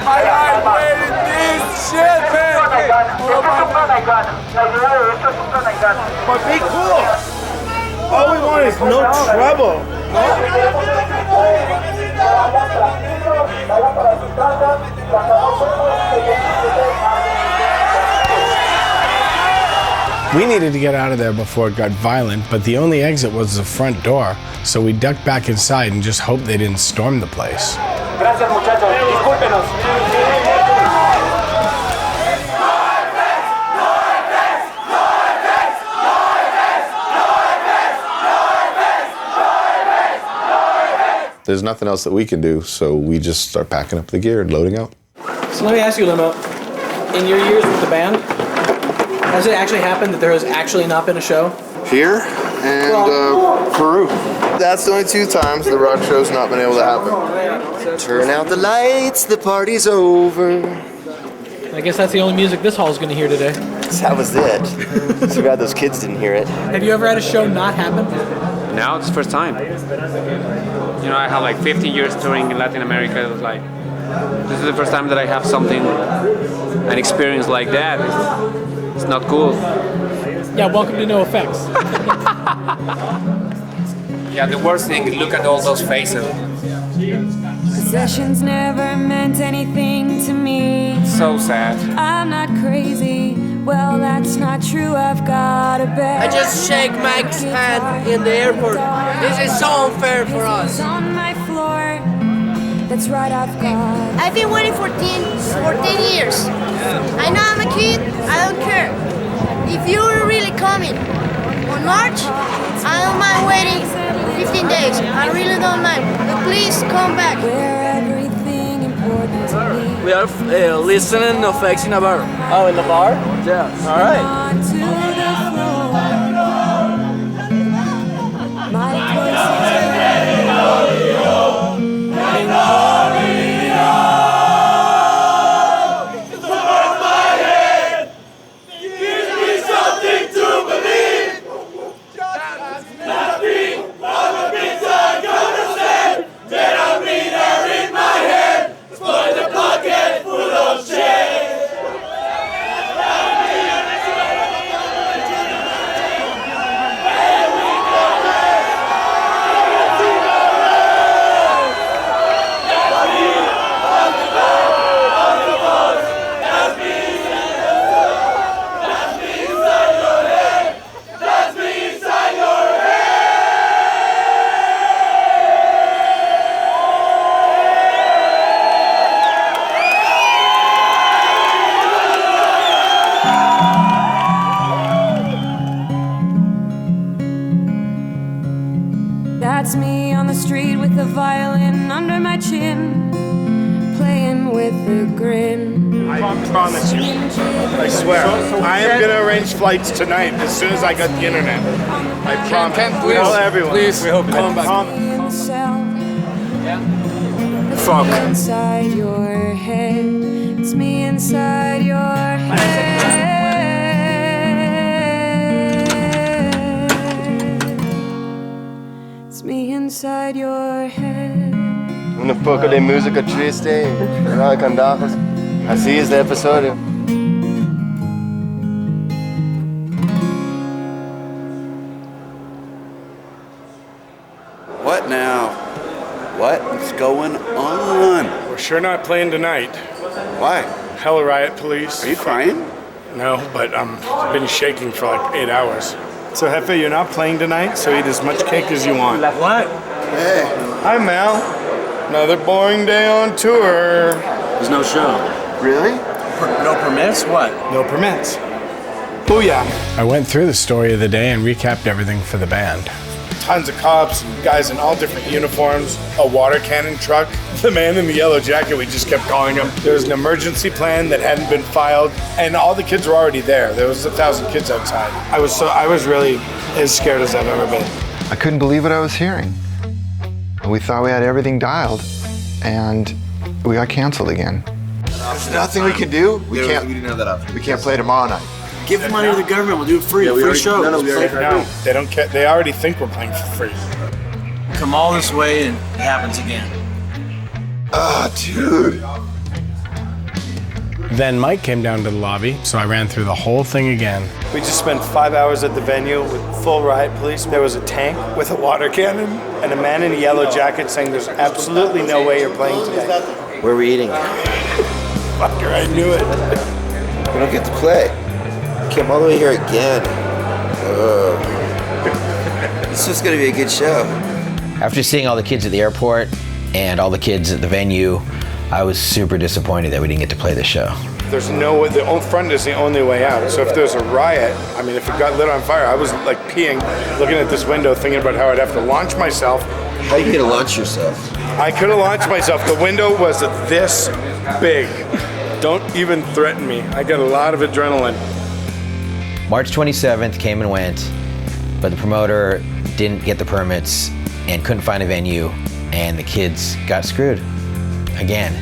I paid this shit, man. But be cool. All we want is no trouble. We needed to get out of there before it got violent, but the only exit was the front door, so we ducked back inside and just hoped they didn't storm the place. Gracias, muchachos. Discúlpenos. There's nothing else that we can do, so we just start packing up the gear and loading out. So let me ask you, Limo, in your years with the band, has it actually happened that there has actually not been a show? Here and Peru. That's the only 2 times the rock show's not been able to happen. Turn out the lights, the party's over. I guess that's the only music this hall is going to hear today. That was it. Too bad those kids didn't hear it. Have you ever had a show not happen? Now it's the first time. You know, I have like 15 years touring in Latin America. It was like, this is the first time that I have something, an experience like that. It's not cool. Yeah, welcome to NOFX. Yeah, the worst thing is look at all those faces. Possessions never meant anything to me. So sad. I'm not crazy. Well, that's not true. I've got a bed. I just shake Mike's hand in the airport. This is so unfair for us. On my floor. That's right, I've got. I've been waiting for 10 years. I know I'm a kid. I don't care. If you're really coming on March, I don't mind waiting 15 days. I really don't mind. But please come back. Everything important to me. We are listening to NOFX in a bar. Oh, in the bar? Yeah. All right. Onto the floor. My That's me on the street with a violin under my chin, playing with a grin. I promise you. I swear. I am going to arrange flights tonight as soon as I got the internet. I promise. please, tell everyone. please, we hope come back. Fuck. Inside your head. It's me inside your head. It's me inside your head. Un poco de música triste, ¿verdad? Candajos. Así es el episodio. What now? What's going on? We're sure not playing tonight. Why? Hella riot police. Are you crying? No, but I've been shaking for like 8 hours. So Jefe, you're not playing tonight, so eat as much cake as you want. What? Hey. Hi, Mel. Another boring day on tour. There's no show. Really? No permits? What? No permits. Booyah. I went through the story of the day and recapped everything for the band. Tons of cops and guys in all different uniforms, a water cannon truck, the man in the yellow jacket, we just kept calling him. There was an emergency plan that hadn't been filed, and all the kids were already there. There was 1,000 kids outside. I was really as scared as I've ever been. I couldn't believe what I was hearing. We thought we had everything dialed, and we got canceled again. There's nothing we can do. We didn't have that option. We can't play tomorrow night. Give the money to the government. We'll do it free. Free show. No, they don't care. They already think we're playing for free. Come all this way and it happens again. Ah, dude. Then Mike came down to the lobby, so I ran through the whole thing again. We just spent 5 hours at the venue with full riot police. There was a tank with a water cannon and a man in a yellow jacket saying there's absolutely no way you're playing today. Where are we eating? Fucker, I knew it. We don't get to play. Came all the way here again. This is gonna be a good show. After seeing all the kids at the airport and all the kids at the venue, I was super disappointed that we didn't get to play the show. There's no way, the front is the only way out. So if there's a riot, I mean, if it got lit on fire, I was like peeing, looking at this window, thinking about how I'd have to launch myself. How are you gonna launch yourself? I could have launched myself. The window was this big. Don't even threaten me. I got a lot of adrenaline. March 27th came and went, but the promoter didn't get the permits and couldn't find a venue, and the kids got screwed. Again.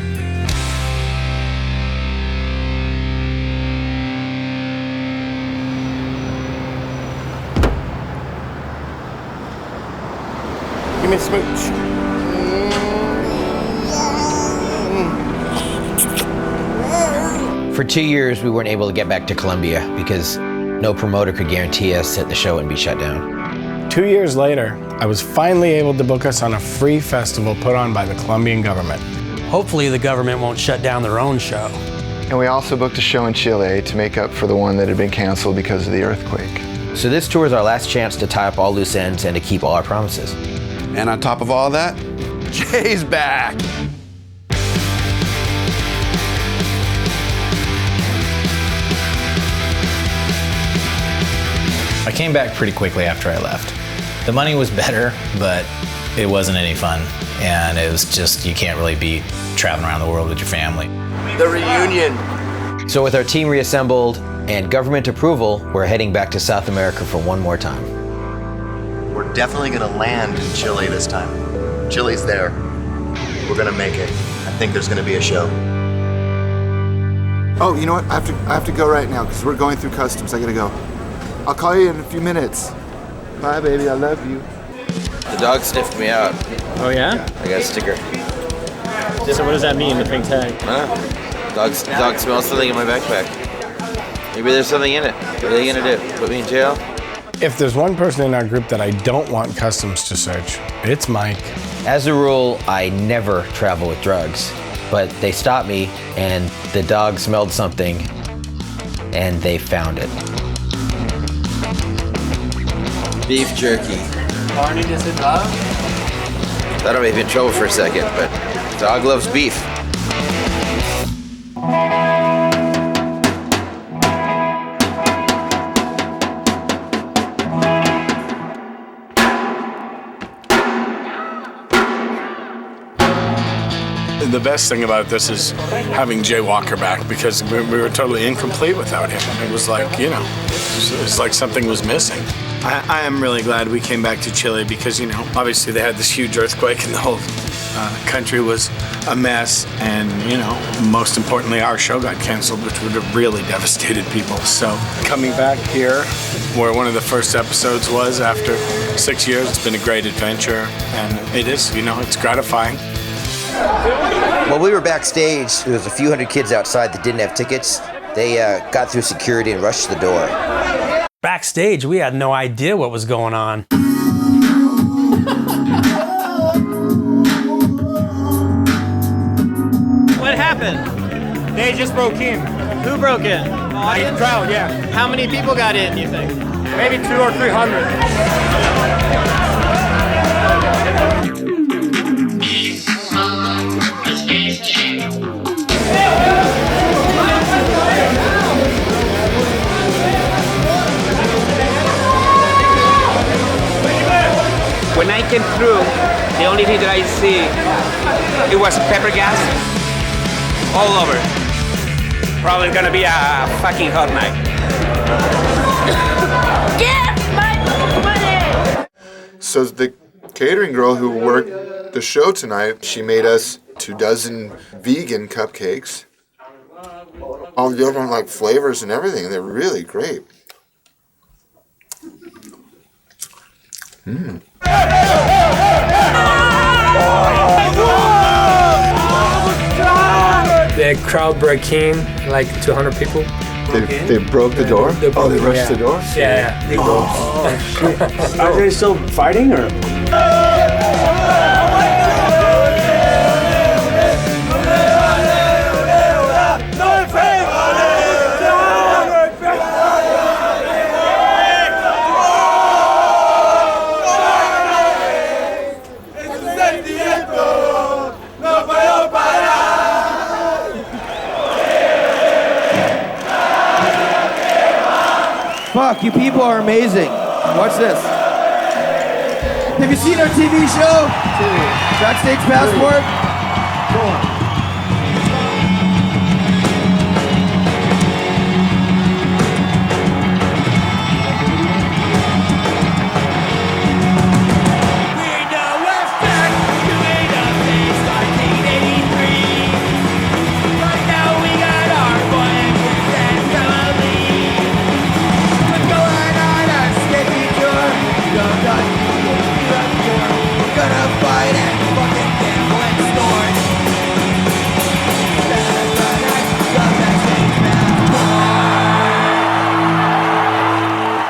Give me a smooch. For 2 years, we weren't able to get back to Colombia because no promoter could guarantee us that the show wouldn't be shut down. 2 years later, I was finally able to book us on a free festival put on by the Colombian government. Hopefully the government won't shut down their own show. And we also booked a show in Chile to make up for the one that had been canceled because of the earthquake. So this tour is our last chance to tie up all loose ends and to keep all our promises. And on top of all that, Jay's back. I came back pretty quickly after I left. The money was better, but it wasn't any fun. And it was just, you can't really be traveling around the world with your family. The reunion. So with our team reassembled and government approval, we're heading back to South America for one more time. We're definitely gonna land in Chile this time. Chile's there. We're gonna make it. I think there's gonna be a show. Oh, you know what? I have to go right now because we're going through customs. I gotta go. I'll call you in a few minutes. Bye, baby. I love you. The dog sniffed me out. Oh yeah? I got a sticker. So what does that mean, the pink tag? Dog smells something in my backpack. Maybe there's something in it. What are they gonna do? Put me in jail? If there's one person in our group that I don't want customs to search, it's Mike. As a rule, I never travel with drugs, but they stopped me and the dog smelled something and they found it. Beef jerky. Barney, is it love? That'll make me in trouble for a second, but dog loves beef. The best thing about this is having Jay Walker back because we were totally incomplete without him. It was like, you know, it's like something was missing. I am really glad we came back to Chile because, you know, obviously they had this huge earthquake and the whole country was a mess. And, you know, most importantly, our show got canceled, which would have really devastated people. So coming back here, where one of the first episodes was after 6 years, it's been a great adventure. And it is, you know, it's gratifying. While we were backstage, there was a few hundred kids outside that didn't have tickets. They got through security and rushed to the door. Backstage, we had no idea what was going on. What happened? They just broke in. Who broke in? The crowd, yeah. How many people got in, you think? Maybe 200 or 300. When I came through, the only thing that I see, it was pepper gas all over. Probably gonna be a fucking hot night. Get my money! So the catering girl who worked the show tonight, she made us 24 vegan cupcakes. All different like flavors and everything. They're really great. Mm. They The crowd broke in, like 200 people. They broke the door? They rushed the door? Yeah. Are they still fighting or? Fuck, you people are amazing. Watch this. Have you seen our TV show? Backstage Passport? Go on.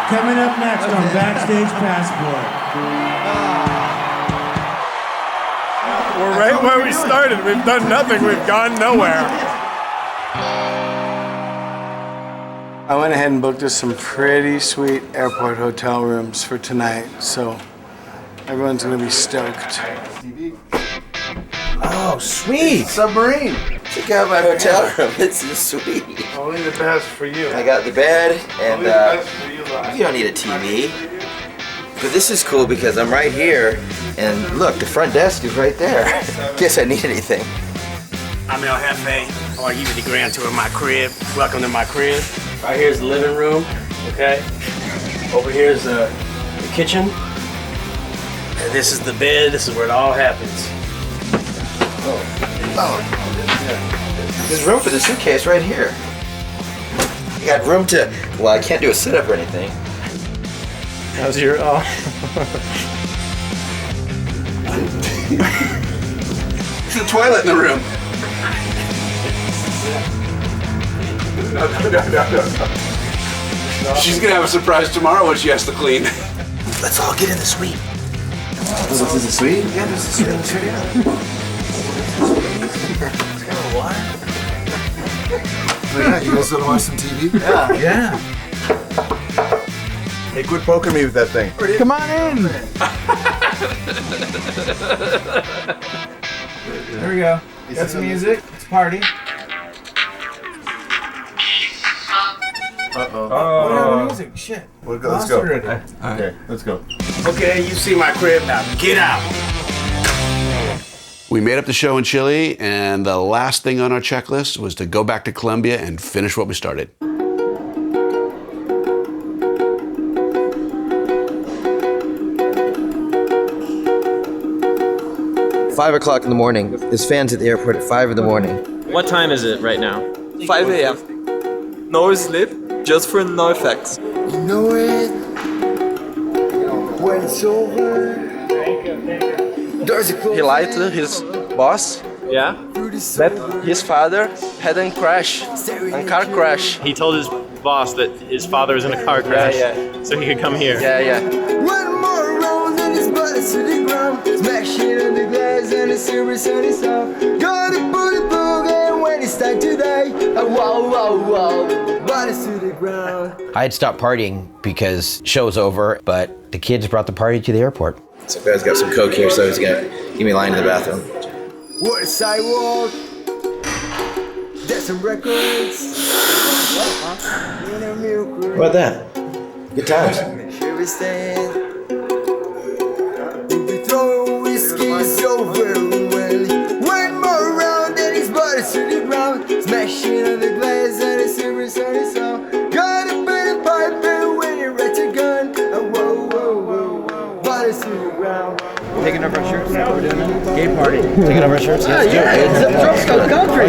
Coming up next on Backstage Passport. We're right where we started. We've done nothing. We've gone nowhere. I went ahead and booked us some pretty sweet airport hotel rooms for tonight, so everyone's gonna be stoked. Oh, sweet. Submarine. Check out my hotel room. It's sweet. Only the best for you. I got the bed, and Only the best for you, you don't need a TV. But this is cool because I'm right here, and look, the front desk is right there. In case I need anything. I'm El Jefe. I want to give you the grand tour of my crib. Welcome to my crib. Right here's the living room, okay? Over here's the kitchen. And this is the bed. This is where it all happens. Oh. There's room for the suitcase right here. You got room to, well, I can't do a sit-up or anything. How's your, There's a toilet in the room. No. She's gonna have a surprise tomorrow when she has to clean. Let's all get in the suite. Oh, this is the suite? Yeah, this is the suite. It's got a water. Oh, yeah, you guys gonna watch some TV? Yeah. Hey, quit poking me with that thing. Come on in. There we go. Got some music. It's a party. Uh-oh. What happened to music? Shit. Let's Lost go. it already. Okay, let's go. Okay, you see my crib now. Get out. We made up the show in Chile, and the last thing on our checklist was to go back to Colombia and finish what we started. 5 o'clock in the morning. There's fans at the airport at 5 in the morning. What time is it right now? 5 a.m. No sleep, just for NOFX. You know it when it's over. He lied to his boss. Yeah. That his father had a car crash. He told his boss that his father was in a car crash, so he could come here. Yeah. One more round and his body to the ground. Smash it on the glass and it's super sunny sound. Gotta put it boogie when it's time to die. Wow. Body to the ground. I had stopped partying because show's over, but the kids brought the party to the airport. Some guy's got some coke here, so he's gonna give me a line to the bathroom. What a sidewalk. There's some records. What about that? Good times. Here we stand. We'll be throwing whiskey's over. One more round and his body to the ground. Smashing on the glass and it's super sunny sound. Gotta put a pipe in when you're ready to gun. Whoa. Body to the ground. Taking off our shirts? Is that what we're doing now? Gay party. Taking off our shirts? Let's go country.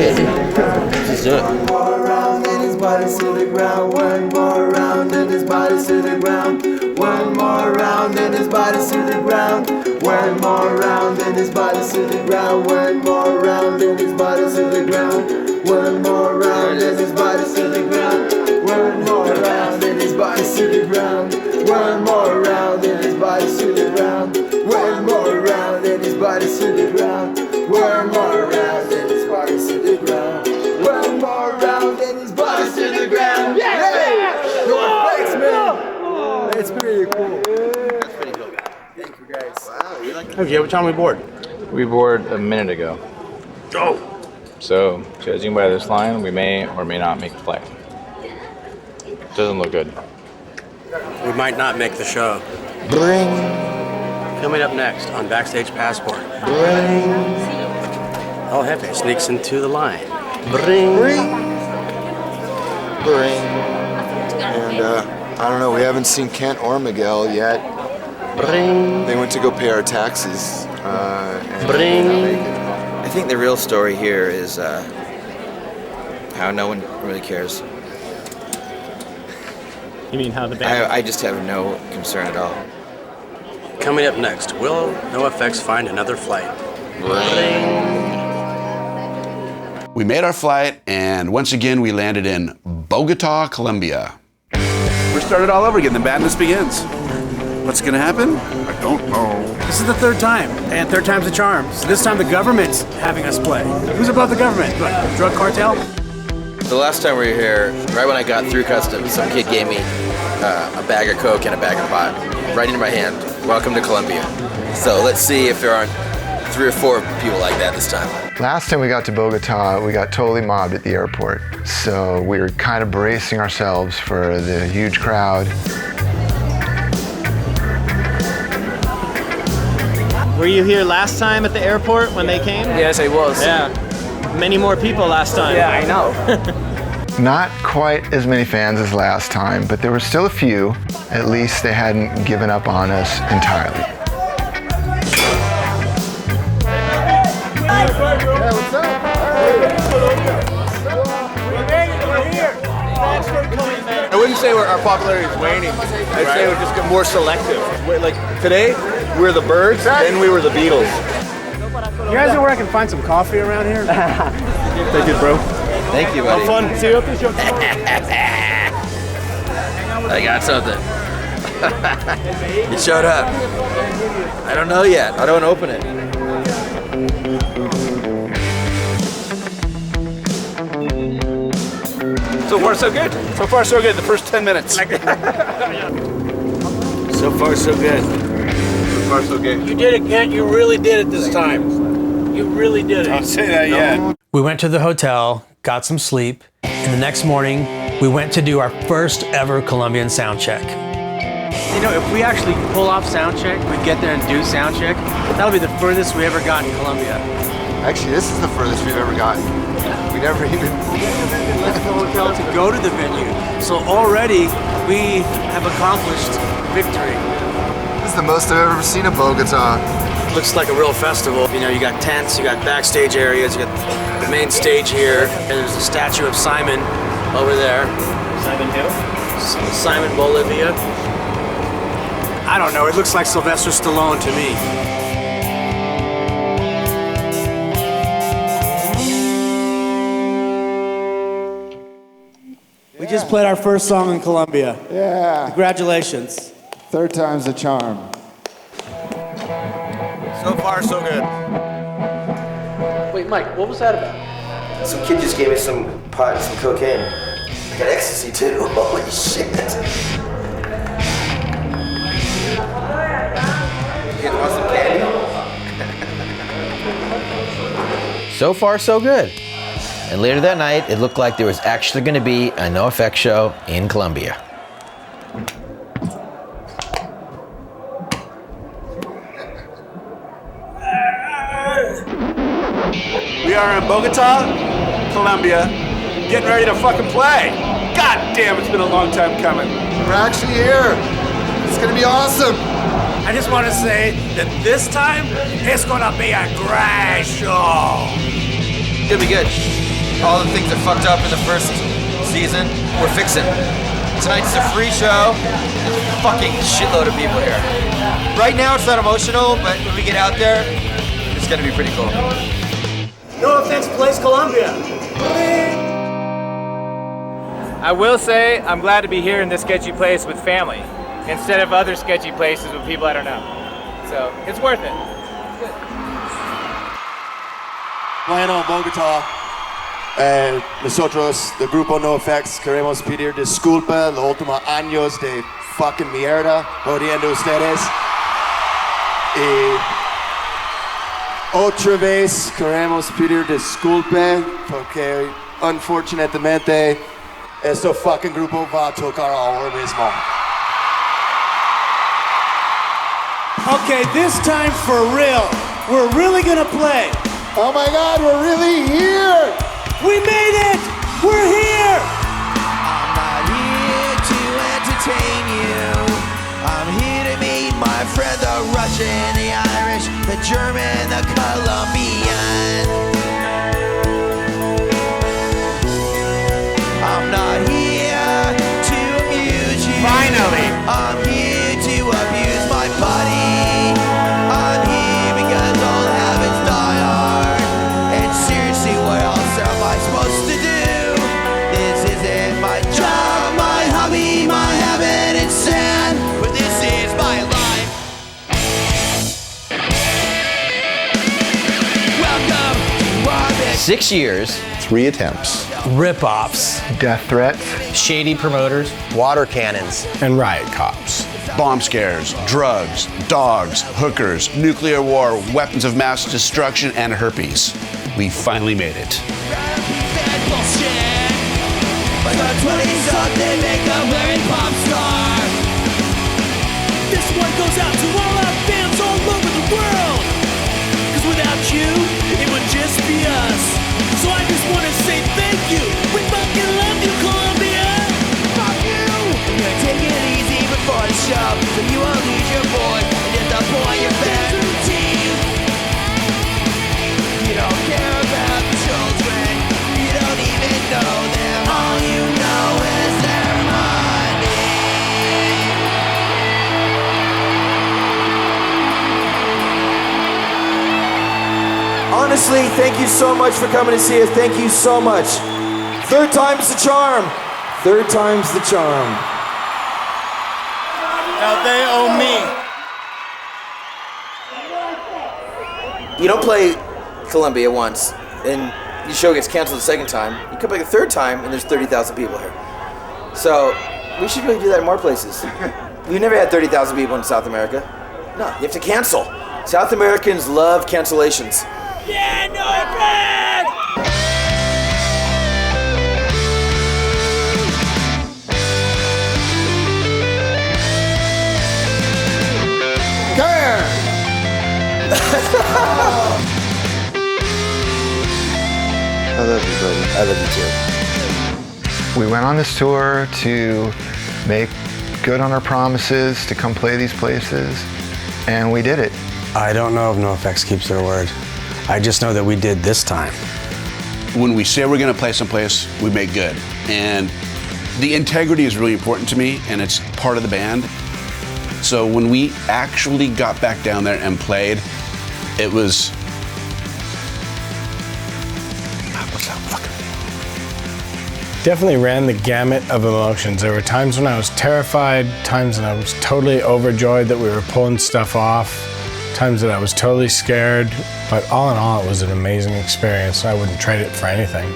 Let's do it. One more round and his body to the ground. One more round and his body to the ground. One more round and his body's to the ground. One more round and his body's to the ground. One more round and his body's to the ground. One more round and his body's to the ground. One more round and his body's to the ground. One more round and his body's to the ground. One more round and his body's to the ground. One more round and his body's to the ground. One more round and his body's to the ground. Yeah! Thanks, man. That's pretty cool. That's pretty cool. Thank you, guys. Wow, you like Okay, what time we board? We board a minute ago. Oh! So, judging by this line, we may or may not make the flight. Doesn't look good. We might not make the show. Bring. Coming up next on Backstage Passport. Bring. El Jefe sneaks into the line. Bring. And I don't know, we haven't seen Kent or Miguel yet. Bring. They went to go pay our taxes. I think the real story here is how no one really cares. You mean how the band? I just have no concern at all. Coming up next, will NOFX find another flight? We made our flight, and once again, we landed in Bogota, Colombia. We're started all over again. The madness begins. What's going to happen? I don't know. This is the third time, and third time's a charm. So this time the government's having us play. Who's above the government? What, the drug cartel? The last time we were here, right when I got through customs, some kid gave me a bag of Coke and a bag of pot, right into my hand. Welcome to Colombia. So let's see if there aren't 3 or 4 people like that this time. Last time we got to Bogota, we got totally mobbed at the airport. So we were kind of bracing ourselves for the huge crowd. Were you here last time at the airport when they came? Yes, I was. Yeah. Many more people last time. Yeah, I know. Not quite as many fans as last time, but there were still a few. At least they hadn't given up on us entirely. Hey, what's up? I wouldn't say our popularity is waning. I'd say we're just getting more selective. Like today, we're the Birds, then we were the Beatles. You guys know where I can find some coffee around here? Thank you, bro. Thank you, buddy. Have fun. See you at the show. I got something. You showed up. I don't know yet. I don't open it. So far, so good. So far, so good. The first 10 minutes. So far, so good. So far, so good. You did it, Kent. You really did it this time. You really did it. Don't say that yet. We went to the hotel, got some sleep, and the next morning, we went to do our first ever Colombian sound check. You know, if we actually pull off sound check, we get there and do sound check, that'll be the furthest we ever got in Colombia. Actually, this is the furthest we've ever gotten. We never even left the hotel to go to the venue. So already we have accomplished victory. This is the most I've ever seen of Bogota. Looks like a real festival. You know, you got tents, you got backstage areas, you got the main stage here, and there's a statue of Simon over there. Simon who? Simon Bolivia. I don't know, it looks like Sylvester Stallone to me. We just played our first song in Colombia. Yeah. Congratulations. Third time's a charm. So far, so good. Wait, Mike, what was that about? Some kid just gave me some pot and some cocaine. I got ecstasy too. Holy shit. You want some candy? So far, so good. And later that night, it looked like there was actually going to be a NOFX show in Colombia. We are in Bogota, Colombia, getting ready to fucking play. God damn, it's been a long time coming. We're actually here. It's gonna be awesome. I just want to say that this time, it's gonna be a great show. It'll be good. All the things that fucked up in the first season, we're fixing. Tonight's a free show. There's a fucking shitload of people here. Right now it's not emotional, but when we get out there, it's gonna be pretty cool. NOFX plays Colombia. I will say I'm glad to be here in this sketchy place with family instead of other sketchy places with people I don't know. So it's worth it. Bueno, Bogotá. Nosotros, the grupo NOFX, queremos pedir disculpa los últimos años de fucking mierda odiando ustedes. Y otra vez queremos pedir disculpa porque unfortunadamente este fucking grupo va a tocar ahora mismo. Okay, this time for real. We're really gonna play. Oh my God, we're really here! We made it! We're here! I'm not here to entertain you. I'm here to meet my friend, the Russian, the Irish, the German, the Colombian. I'm not here to amuse you. Finally! I'm here to abuse my body. I'm here because all habits die hard. And seriously, what else am I supposed to do? This isn't my job, my hobby, my habit, it's sad. But this is my life. Welcome to our big 6 years. 3 attempts. Rip-offs. Death threats. Shady promoters. Water cannons. And riot cops. Bomb scares, drugs, dogs, hookers, nuclear war, weapons of mass destruction, and herpes. We finally made it. bullshit. But the 20-something make a wearing pop star. This one goes out to all our fans all over the world. Cause without you, it would just be us. So I just wanna say thank you. We fucking love you, Colombia. Fuck you. I'm gonna take it easy before the show, so you won't lose your voice and disappoint your fans. You don't care about the children. You don't even know them. All you know is their money. Honestly, thank you so much for coming to see us. Thank you so much. Third time's the charm. Third time's the charm. Now they owe me. You don't play Columbia once, and your show gets canceled the second time. You come back a third time, and there's 30,000 people here. So we should really do that in more places. We've never had 30,000 people in South America. No, you have to cancel. South Americans love cancellations. Yeah, NOFX! I love you, buddy. I love you too. We went on this tour to make good on our promises to come play these places, and we did it. I don't know if NOFX keeps their word. I just know that we did this time. When we say we're going to play someplace, we make good. And the integrity is really important to me, and it's part of the band. So when we actually got back down there and played, it was... What's that fucking name? Definitely ran the gamut of emotions. There were times when I was terrified, times when I was totally overjoyed that we were pulling stuff off, times that I was totally scared, but all in all, it was an amazing experience. I wouldn't trade it for anything.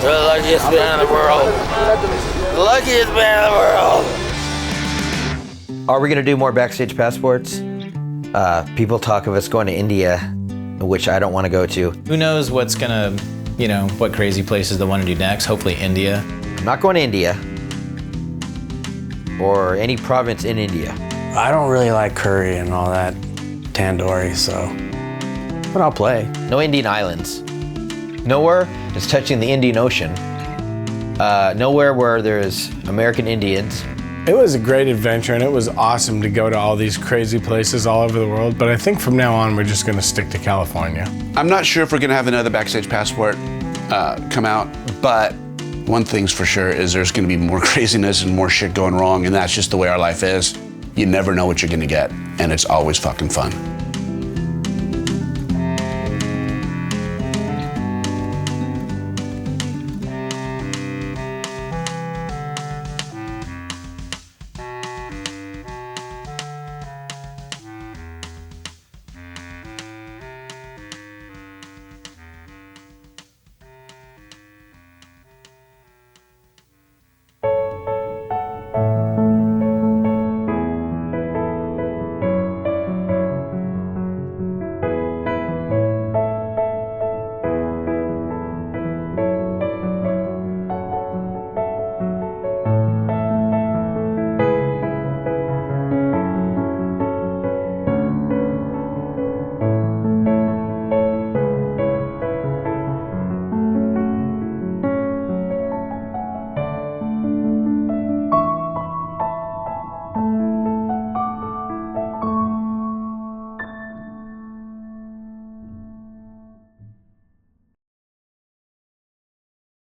We're the luckiest band in the world. The luckiest band in the world. Are we gonna do more Backstage Passports? People talk of us going to India, which I don't want to go to. Who knows what's gonna, what crazy places they want to do next? Hopefully India. I'm not going to India or any province in India. I don't really like curry and all that tandoori, but I'll play. No Indian islands. Nowhere is touching the Indian Ocean. Nowhere where there's American Indians. It was a great adventure, and it was awesome to go to all these crazy places all over the world, but I think from now on, we're just gonna stick to California. I'm not sure if we're going to have another Backstage Passport come out, but one thing's for sure is there's going to be more craziness and more shit going wrong, and that's just the way our life is. You never know what you're gonna get, and it's always fucking fun.